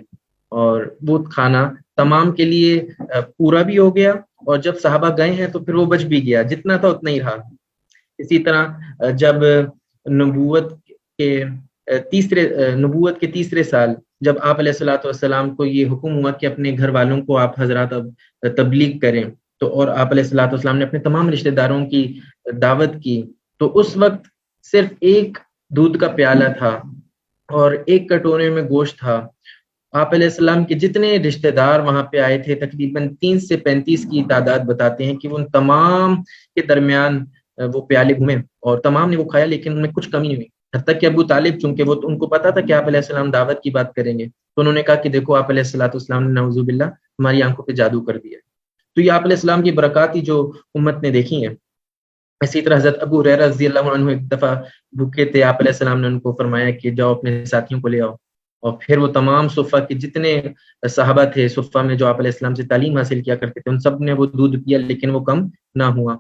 اور وہ کھانا تمام کے لیے پورا بھی ہو گیا، اور جب صحابہ گئے ہیں تو پھر وہ بچ بھی گیا، جتنا تھا اتنا ہی رہا۔ اسی طرح جب نبوت کے نبوت کے تیسرے سال جب آپ علیہ الصلوۃ والسلام کو یہ حکم ہوا کہ اپنے گھر والوں کو آپ حضرات اب تبلیغ کریں، تو اور آپ علیہ الصلوۃ والسلام نے اپنے تمام رشتہ داروں کی دعوت کی، تو اس وقت صرف ایک دودھ کا پیالہ تھا اور ایک کٹورے میں گوشت تھا۔ آپ علیہ السلام کے جتنے رشتہ دار وہاں پہ آئے تھے، تقریباً 30 سے 35 کی تعداد بتاتے ہیں کہ ان تمام کے درمیان وہ پیالے گھومے اور تمام نے وہ کھایا، لیکن ان میں کچھ کمی نہیں ہوئی۔ حتیٰ کہ ابو طالب، چونکہ وہ ان کو پتا تھا کہ آپ علیہ السلام دعوت کی بات کریں گے، تو انہوں نے کہا کہ دیکھو آپ علیہ الصلوۃ والسلام نے نعوذ باللہ ہماری آنکھوں پہ جادو کر دیا۔ تو یہ آپ علیہ السلام کی برکات ہی جو امت نے دیکھی ہیں۔ اسی طرح حضرت ابو ہریرہ رضی اللہ عنہ ایک دفعہ بھوکے تھے، آپ علیہ السلام نے ان کو فرمایا کہ جاؤ اپنے ساتھیوں کو لے آؤ، اور پھر وہ تمام صفہ کے جتنے صحابہ تھے صفہ میں جو آپ علیہ السلام سے تعلیم حاصل کیا کرتے تھے، ان سب نے وہ دودھ پیا، لیکن وہ کم نہ ہوا۔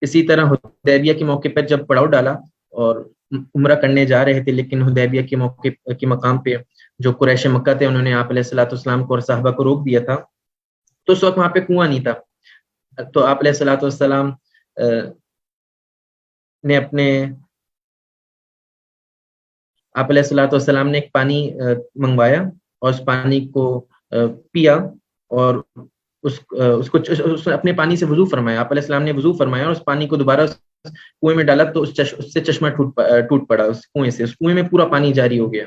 اسی طرح حدیبیہ کے موقع پر جب پڑاؤ ڈالا اور عمرہ کرنے جا رہے تھے، لیکن حدیبیہ کے موقع کے مقام پہ جو قریش مکہ تھے انہوں نے آپ علیہ الصلوۃ والسلام کو اور صحابہ کو روک دیا تھا، تو اس وقت وہاں پہ کنواں نہیں تھا، تو آپ علیہ الصلوۃ والسلام نے آپ علیہ الصلوۃ والسلام نے ایک پانی منگوایا اور اس پانی کو پیا، اور اس نے اپنے پانی سے وضو فرمایا۔ آپ علیہ السلام نے وضو فرمایا اور اس پانی کو دوبارہ کنویں میں ڈالا، تو اس سے چشمہ ٹوٹ پڑا، اس کنویں سے، اس کنویں میں پورا پانی جاری ہو گیا۔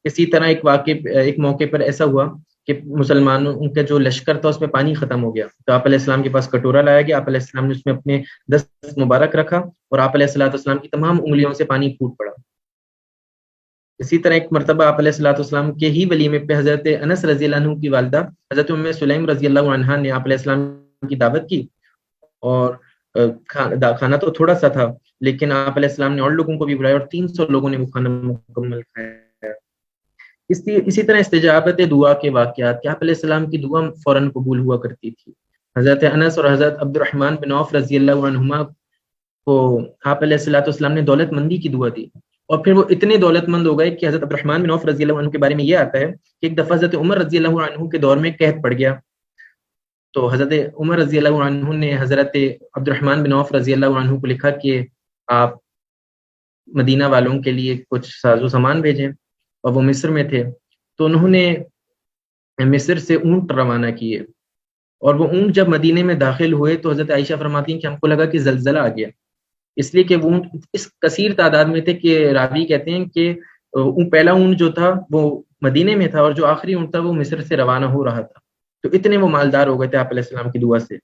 اسی طرح ایک موقع پر ایسا ہوا کہ مسلمانوں کا جو لشکر تھا اس میں پانی ختم ہو گیا، تو آپ علیہ السلام کے پاس کٹورا لایا گیا، آپ علیہ السلام نے اس میں اپنے دست مبارک رکھا اور آپ علیہ الصلوۃ والسلام کی تمام انگلیوں سے پانی پھوٹ پڑا۔ اسی طرح ایک مرتبہ آپ علیہ الصلوۃ والسلام کے ہی ولیمے پہ حضرت انس رضی اللہ عنہ کی والدہ حضرت ام سلیم رضی اللہ عنہا نے آپ علیہ السلام کی دعوت کی، اور کھانا تو تھوڑا سا تھا، لیکن آپ علیہ السلام نے اور لوگوں کو بھی بلایا اور 300 لوگوں نے وہ کھانا مکمل کھایا۔ اسی طرح استجابت دعا کے واقعات کہ آپ علیہ السلام کی دعا فوراً قبول ہوا کرتی تھی۔ حضرت انس اور حضرت عبد الرحمن بن عوف رضی اللہ عنہما کو آپ علیہ الصلوۃ والسلام نے دولت مندی کی دعا دی، اور پھر وہ اتنے دولت مند ہو گئے کہ حضرت عبد الرحمن بن عوف رضی اللہ عنہ کے بارے میں یہ آتا ہے کہ ایک دفعہ حضرت عمر رضی اللہ عنہ کے دور میں قحط پڑ گیا، تو حضرت عمر رضی اللہ عنہ نے حضرت عبد الرحمن بن عوف رضی اللہ عنہ کو لکھا کہ آپ مدینہ والوں کے لیے کچھ ساز و سامان بھیجیں، اور وہ مصر میں تھے، تو انہوں نے مصر سے اونٹ روانہ کیے، اور وہ اونٹ جب مدینے میں داخل ہوئے تو حضرت عائشہ فرماتی ہیں کہ ہم کو لگا کہ زلزلہ آ گیا، اس لیے کہ وہ اونٹ اس کثیر تعداد میں تھے کہ راوی کہتے ہیں کہ پہلا اونٹ جو تھا وہ مدینے میں تھا اور جو آخری اونٹ تھا وہ مصر سے روانہ ہو رہا تھا، تو اتنے وہ مالدار ہو گئے تھے آپ علیہ السلام کی دعا سے۔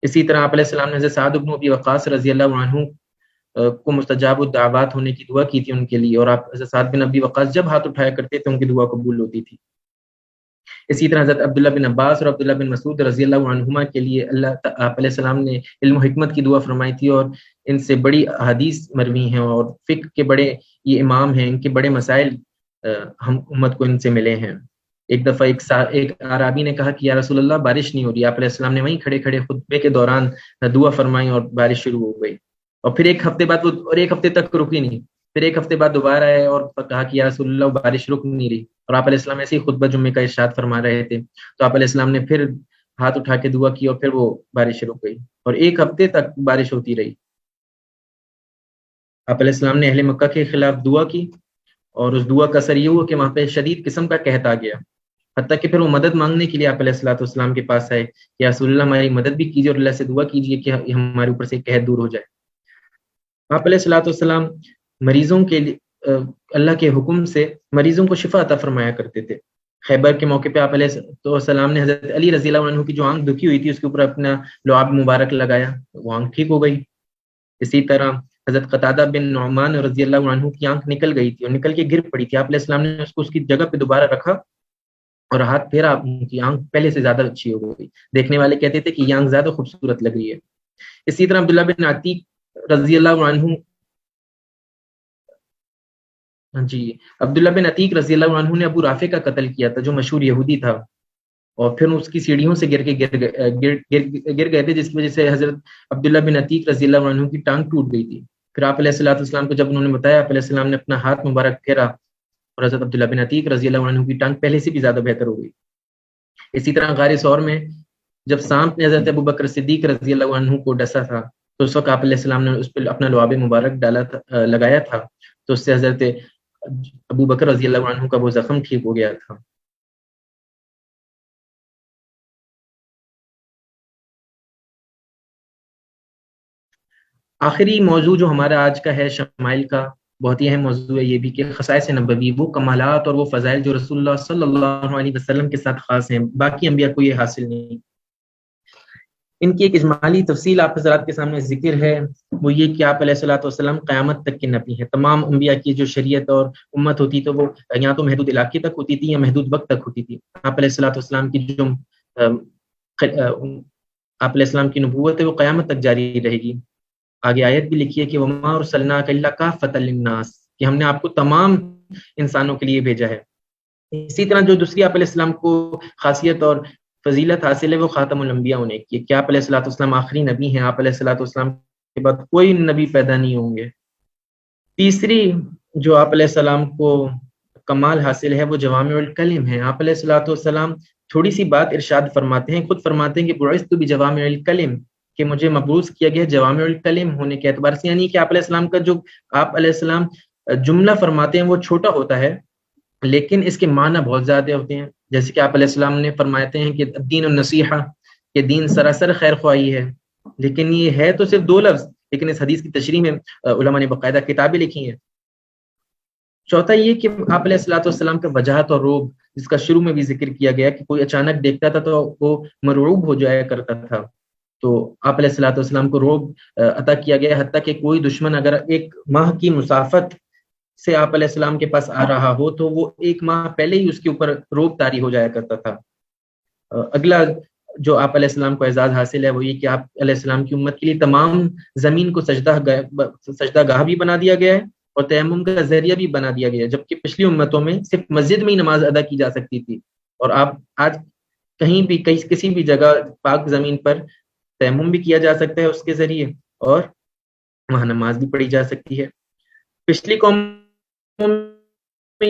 اسی طرح آپ علیہ السلام نے حضرت سعد بن ابی وقاص رضی اللہ عنہ کو مستجاب الدعوات ہونے کی دعا کی تھی ان کے لیے، اور آپ حضرت سعد بن ابی وقاص جب ہاتھ اٹھایا کرتے تھے ان کی دعا قبول ہوتی تھی۔ اسی طرح حضرت عبداللہ بن عباس اور عبداللہ بن مسعود رضی اللہ عنہما کے لیے آپ علیہ السلام نے علم و حکمت کی دعا فرمائی تھی، اور ان سے بڑی احادیث مروی ہیں اور فقہ کے بڑے یہ امام ہیں، ان کے بڑے مسائل ہم امت کو ان سے ملے ہیں۔ ایک دفعہ ایک عرابی نے کہا کہ یا رسول اللہ بارش نہیں ہو رہی، آپ علیہ السلام نے وہیں کھڑے کھڑے خطبے کے دوران دعا فرمائی اور بارش شروع ہو گئی، اور پھر ایک ہفتے بعد اور ایک ہفتے تک رکی نہیں، پھر ایک ہفتے بعد دوبارہ آئے اور کہا کہ یا رسول اللہ بارش رک نہیں رہی، اور آپ علیہ السلام ایسے ہی خطبہ جمعے کا ارشاد فرما رہے تھے، تو آپ علیہ السلام نے پھر ہاتھ اٹھا کے دعا کی اور پھر وہ بارش رک گئی، اور ایک ہفتے تک بارش ہوتی رہی۔ آپ علیہ السلام نے اہل مکہ کے خلاف دعا کی، اور اس دعا کا اثر یہ ہوا کہ وہاں پہ شدید قسم کا قحط آ گیا، حتیٰ کہ پھر وہ مدد مانگنے کے لیے آپ علیہ الصلوۃ والسلام کے پاس آئے کہ یا رسول اللہ ہماری مدد بھی کیجیے اور اللہ سے دعا کیجیے کہ ہمارے اوپر سے قحط دور ہو جائے۔ آپ علیہ الصلوۃ والسلام مریضوں کے لیے اللہ کے حکم سے مریضوں کو شفا عطا فرمایا کرتے تھے۔ خیبر کے موقع پہ آپ علیہ السلام نے حضرت علی رضی اللہ عنہ کی جو آنکھ دکھی ہوئی تھی اس کے اوپر اپنا لعاب مبارک لگایا، وہ آنکھ ٹھیک ہو گئی۔ اسی طرح حضرت قتادہ بن نعمان رضی اللہ عنہ کی آنکھ نکل گئی تھی اور نکل کے گر پڑی تھی، آپ علیہ السلام نے اس کو اس کی جگہ پہ دوبارہ رکھا اور ہاتھ پھیرا، ان کی آنکھ پہلے سے زیادہ اچھی ہو گئی، دیکھنے والے کہتے تھے کہ یہ آنکھ زیادہ خوبصورت لگ رہی ہے۔ اسی طرح عبداللہ بن عتیق رضی اللہ عنہ عبداللہ بن عتیق رضی اللہ عنہ نے ابو رافع کا قتل کیا تھا جو مشہور یہودی تھا، اور پھر اس کی سیڑھیوں سے گر گئے تھے، جس کی وجہ سے حضرت عبداللہ بن عتیق رضی اللہ عنہ کی ٹانگ ٹوٹ گئی تھی۔ پھر آپ علیہ الصلوۃ والسلام کو جب انہوں نے بتایا، آپ علیہ السلام نے اپنا ہاتھ مبارک پھیرا اور حضرت عبداللہ بن عتیق رضی اللہ عنہ کی ٹانگ پہلے سے بھی زیادہ بہتر ہو گئی۔ اسی طرح غار ثور میں جب سانپ نے حضرت ابوبکر صدیق رضی اللہ عنہ کو ڈسا تھا تو اس وقت آپ علیہ السلام نے اس پہ اپنا لعاب مبارک ڈالا تھا، لگایا تھا، تو اس سے حضرت ابوبکر رضی اللہ عنہ کا وہ زخم ٹھیک ہو گیا تھا۔ آخری موضوع جو ہمارا آج کا ہے شمائل کا، بہت ہی اہم موضوع ہے یہ بھی، کہ خصائص نبوی، وہ کمالات اور وہ فضائل جو رسول اللہ صلی اللہ علیہ وسلم کے ساتھ خاص ہیں، باقی انبیاء کو یہ حاصل نہیں۔ ان کی ایک اجمالی تفصیل آپ حضرات کے سامنے ذکر ہے، وہ یہ کہ آپ علیہ الصلوۃ والسلام قیامت تک کے نبی ہیں۔ تمام انبیاء کی جو شریعت اور امت ہوتی تو وہ یا تو محدود علاقے تک ہوتی تھی یا محدود وقت تک ہوتی تھی۔ آپ علیہ الصلوۃ والسلام کی جو آپ علیہ السلام کی نبوت ہے وہ قیامت تک جاری رہے گی۔ آگے آیت بھی لکھی ہے کہ وما ارسلناک الا کافۃ للناس، کہ ہم نے آپ کو تمام انسانوں کے لیے بھیجا ہے۔ اسی طرح جو دوسری آپ علیہ السلام کو خاصیت اور فضیلت حاصل ہے وہ خاتم الانبیاء ہونے کی، کہ آپ علیہ الصلوۃ والسلام آخری نبی ہیں، آپ علیہ الصلوۃ والسلام کے بعد کوئی نبی پیدا نہیں ہوں گے۔ تیسری جو آپ علیہ السلام کو کمال حاصل ہے وہ جوامع الکلم ہے۔ آپ علیہ الصلوۃ والسلام تھوڑی سی بات ارشاد فرماتے ہیں، خود فرماتے ہیں کہ بعثت بجوامع الکلم، کہ مجھے مبعوث کیا گیا جوامع الکلم ہونے کے اعتبار سے، یعنی کہ آپ علیہ السلام کا جو آپ علیہ السلام جملہ فرماتے ہیں وہ چھوٹا ہوتا ہے لیکن اس کے معنی بہت زیادہ ہوتے ہیں۔ جیسے کہ آپ علیہ السلام نے فرماتے ہیں کہ دین النصیحہ، کہ دین سراسر خیر خواہی ہے، لیکن یہ ہے تو صرف دو لفظ، لیکن اس حدیث کی تشریح میں علماء نے باقاعدہ کتابیں لکھی ہیں۔ چوتھا یہ کہ آپ علیہ الصلوۃ والسلام کا وجاہت اور روب، جس کا شروع میں بھی ذکر کیا گیا کہ کوئی اچانک دیکھتا تھا تو وہ مرعوب ہو جایا کرتا تھا، تو آپ علیہ الصلوۃ والسلام کو روب عطا کیا گیا، حتیٰ کہ کوئی دشمن اگر ایک ماہ کی مسافت سے آپ علیہ السلام کے پاس آ رہا ہو تو وہ ایک ماہ پہلے ہی اس کے اوپر روب طاری ہو جایا کرتا تھا۔ اگلا جو آپ علیہ السلام کو اعزاز حاصل ہے وہ یہ کہ آپ علیہ السلام کی امت کے لیے تمام زمین کو سجدہ گاہ بھی بنا دیا گیا ہے اور تیمم کا ذریعہ بھی بنا دیا گیا ہے، جبکہ پچھلی امتوں میں صرف مسجد میں ہی نماز ادا کی جا سکتی تھی، اور آپ آج کہیں بھی کسی بھی جگہ پاک زمین پر تیمم بھی کیا جا سکتا ہے اس کے ذریعے، اور وہاں نماز بھی پڑھی جا سکتی ہے۔ پچھلی قوم میں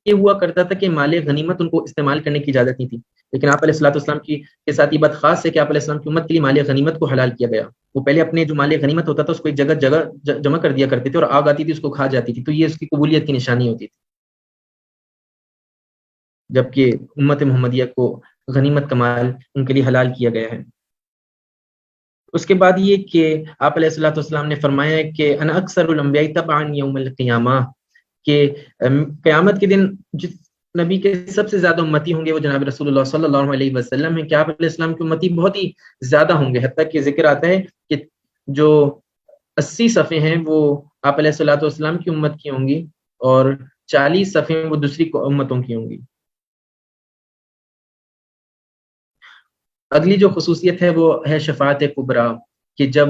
یہ ہوا کرتا تھا کہ مال غنیمت ان کو استعمال کرنے کی اجازت نہیں تھی، لیکن آپ علیہ الصلوۃ والسلام کے ساتھ یہ بات خاص ہے کہ آپ علیہ السلام کی امت کے لیے مال غنیمت کو حلال کیا گیا۔ وہ پہلے اپنے جو مال غنیمت ہوتا تھا اس کو ایک جگہ جمع کر دیا کرتے تھے اور آگ آتی تھی اس کو کھا جاتی تھی، تو یہ اس کی قبولیت کی نشانی ہوتی تھی، جبکہ امت محمدیہ کو غنیمت کا مال ان کے لیے حلال کیا گیا ہے۔ اس کے بعد یہ کہ آپ علیہ الصلوۃ والسلام نے فرمایا ہے کہ انا اکثر الانبیاء تبعا یوم القیامہ، کہ قیامت کے دن جس نبی کے سب سے زیادہ امتی ہوں گے وہ جناب رسول اللہ صلی اللہ علیہ وسلم ہیں، کہ آپ علیہ السلام کی امتی بہت ہی زیادہ ہوں گے، حتیٰ کہ ذکر آتا ہے کہ جو 80 صفحے ہیں وہ آپ علیہ الصلوۃ والسلام کی امت کی ہوں گی اور 40 صفحے وہ دوسری امتوں کی ہوں گی۔ اگلی جو خصوصیت ہے وہ ہے شفاعت کبریٰ، کہ جب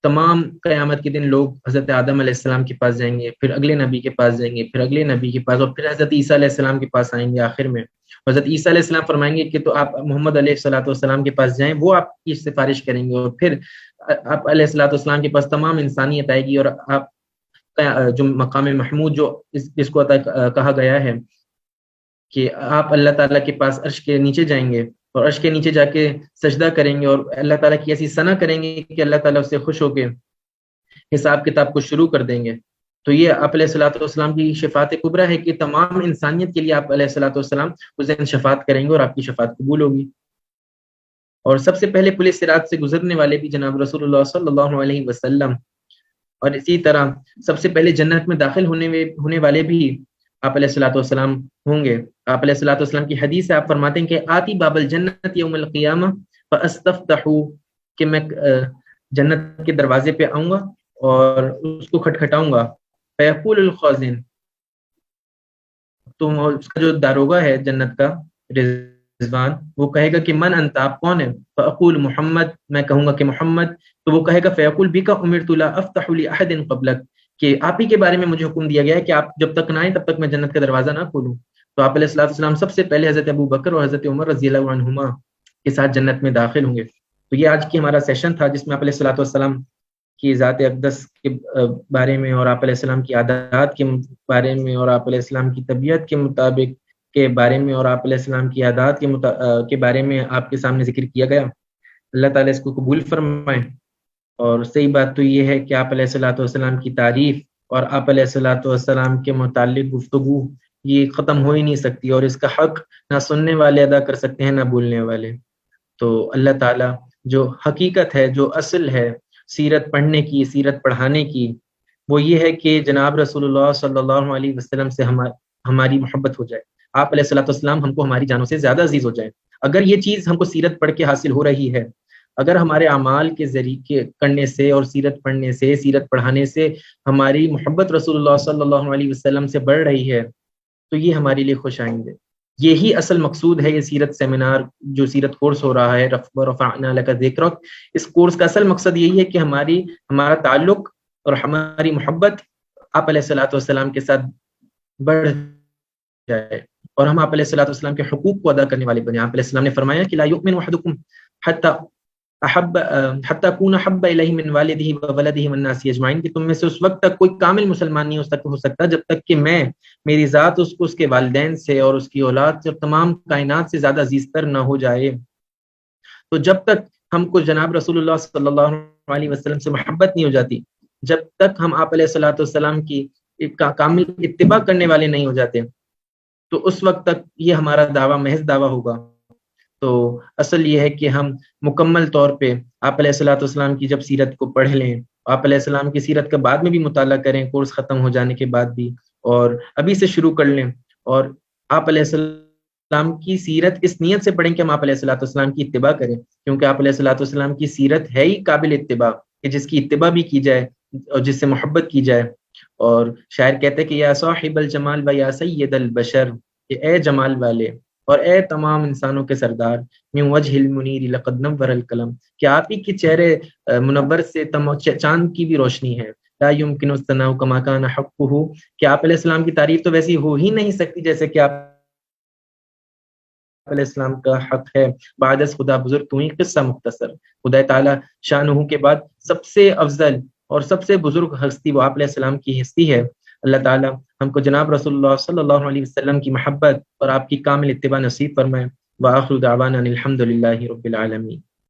تمام قیامت کے دن لوگ حضرت آدم علیہ السلام کے پاس جائیں گے، پھر اگلے نبی کے پاس جائیں گے، پھر اگلے نبی کے پاس، اور پھر حضرت عیسیٰ علیہ السلام کے پاس آئیں گے آخر میں۔ حضرت عیسیٰ علیہ السلام فرمائیں گے کہ تو آپ محمد علیہ الصلوۃ والسلام کے پاس جائیں، وہ آپ کی سفارش کریں گے، اور پھر آپ علیہ الصلوۃ والسلام کے پاس تمام انسانیت آئے گی، اور آپ جو مقام محمود جو جس کو کہا گیا ہے کہ آپ اللہ تعالیٰ کے پاس عرش کے نیچے جائیں گے اور عرش کے نیچے جا کے سجدہ کریں گے اور اللہ تعالیٰ کی ایسی ثنا کریں گے کہ اللہ تعالیٰ اس سے خوش ہو کے حساب کتاب کو شروع کر دیں گے۔ تو یہ آپ علیہ الصلوۃ والسلام کی شفاعت کبریٰ ہے کہ تمام انسانیت کے لیے آپ علیہ الصلوۃ والسلام اس دن شفاعت کریں گے اور آپ کی شفاعت قبول ہوگی۔ اور سب سے پہلے پل صراط سے گزرنے والے بھی جناب رسول اللہ صلی اللہ علیہ وسلم، اور اسی طرح سب سے پہلے جنت میں داخل ہونے والے بھی آپ علیہ الصلوۃ والسلام ہوں گے۔ آپ علیہ الصلوۃ والسلام کی حدیث ہے، آپ فرماتے ہیں کہ آتی باب الجنت یوم القیامہ فاستفتح، کہ میں جنت کے دروازے پہ آؤں گا اور اس کو کھٹکھٹاؤں گا، فیقول الخازن، تو اس کا جو داروغہ ہے جنت کا رضوان، وہ کہے گا کہ من انت، آپ کون ہے؟ فاقول محمد، میں کہوں گا کہ محمد، تو وہ کہے گا فیقول بک امرت لا افتح لاحد قبلک، کہ آپ ہی کے بارے میں مجھے حکم دیا گیا ہے کہ آپ جب تک نہ آئیں تب تک میں جنت کا دروازہ نہ کھولوں۔ تو آپ علیہ الصلوۃ والسلام سب سے پہلے حضرت ابو بکر اور حضرت عمر رضی اللہ عنہما کے ساتھ جنت میں داخل ہوں گے۔ تو یہ آج کی ہمارا سیشن تھا جس میں آپ علیہ الصلوۃ والسلام کی ذات اقدس کے بارے میں اور آپ علیہ السلام کی عادات کے بارے میں اور آپ علیہ السلام کی طبیعت کے مطابق کے بارے میں اور آپ علیہ السلام کی عادات کے بارے میں آپ کے سامنے ذکر کیا گیا. اللہ تعالیٰ اس کو قبول فرمائے. اور صحیح بات تو یہ ہے کہ آپ علیہ الصلوۃ والسلام کی تعریف اور آپ علیہ الصلوۃ والسلام کے متعلق گفتگو یہ ختم ہو ہی نہیں سکتی، اور اس کا حق نہ سننے والے ادا کر سکتے ہیں نہ بولنے والے. تو اللہ تعالیٰ جو حقیقت ہے، جو اصل ہے سیرت پڑھنے کی، سیرت پڑھانے کی، وہ یہ ہے کہ جناب رسول اللہ صلی اللہ علیہ وسلم سے ہماری محبت ہو جائے. آپ علیہ الصلوۃ والسلام ہم کو ہماری جانوں سے زیادہ عزیز ہو جائے. اگر یہ چیز ہم کو سیرت پڑھ کے حاصل ہو رہی ہے، اگر ہمارے اعمال کے ذریعے کرنے سے اور سیرت پڑھنے سے، سیرت پڑھانے سے ہماری محبت رسول اللہ صلی اللہ علیہ وسلم سے بڑھ رہی ہے، تو یہ ہمارے لیے خوش آئند ہے. یہی اصل مقصود ہے یہ سیرت سیمینار، جو سیرت کورس ہو رہا ہے رفعنا لک ذکرک. اس کورس کا اصل مقصد یہی ہے کہ ہمارا تعلق اور ہماری محبت آپ علیہ الصلوۃ والسلام کے ساتھ بڑھ جائے، اور ہم آپ علیہ الصلوۃ والسلام کے حقوق کو ادا کرنے والے بنے. آپ علیہ السلام نے فرمایا کہ لا یؤمن احدکم حتی اکون احب الیہ من والدہ وولدہ والناس اجمعین، کہ تم میں سے اس وقت تک کوئی کامل مسلمان نہیں ہو سکتا جب تک کہ میری ذات اس کو اس کے والدین سے اور اس کی اولاد سے اور تمام کائنات سے زیادہ عزیز تر نہ ہو جائے. تو جب تک ہم کو جناب رسول اللہ صلی اللہ علیہ وسلم سے محبت نہیں ہو جاتی، جب تک ہم آپ علیہ الصلوۃ والسلام کی کامل اتباع کرنے والے نہیں ہو جاتے، تو اس وقت تک یہ ہمارا دعویٰ محض دعویٰ ہوگا. تو اصل یہ ہے کہ ہم مکمل طور پہ آپ علیہ الصلوۃ والسلام کی جب سیرت کو پڑھ لیں، آپ علیہ السلام کی سیرت کا بعد میں بھی مطالعہ کریں، کورس ختم ہو جانے کے بعد بھی، اور ابھی سے شروع کر لیں، اور آپ علیہ السلام کی سیرت اس نیت سے پڑھیں کہ ہم آپ علیہ الصلوۃ والسلام کی اتباع کریں، کیونکہ آپ علیہ الصلوۃ والسلام کی سیرت ہے ہی قابل اتباع، کہ جس کی اتباع بھی کی جائے اور جس سے محبت کی جائے. اور شاعر کہتے ہیں کہ یا صاحب الجمال و یا سید البشر، کہ اے جمال والے اور اے تمام انسانوں کے سردار، من وجہ المنیر لقد نور القلم، کہ آپ ہی کے چہرے منور سے چاند کی بھی روشنی ہے. لا يمكن الثناء كما كان حقه، کہ آپ علیہ السلام کی تعریف تو ویسی ہو ہی نہیں سکتی جیسے کہ آپ علیہ السلام کا حق ہے. بعد از خدا بزرگ تو ہی قصہ مختصر، خدا تعالی شانہ کے بعد سب سے افضل اور سب سے بزرگ ہستی وہ آپ علیہ السلام کی ہستی ہے. اللہ تعالی ہم کو جناب رسول اللہ صلی اللہ علیہ وسلم کی محبت اور آپ کی کامل اتباع نصیب فرمائے. وآخر دعوانا الحمد للہ رب العالمین.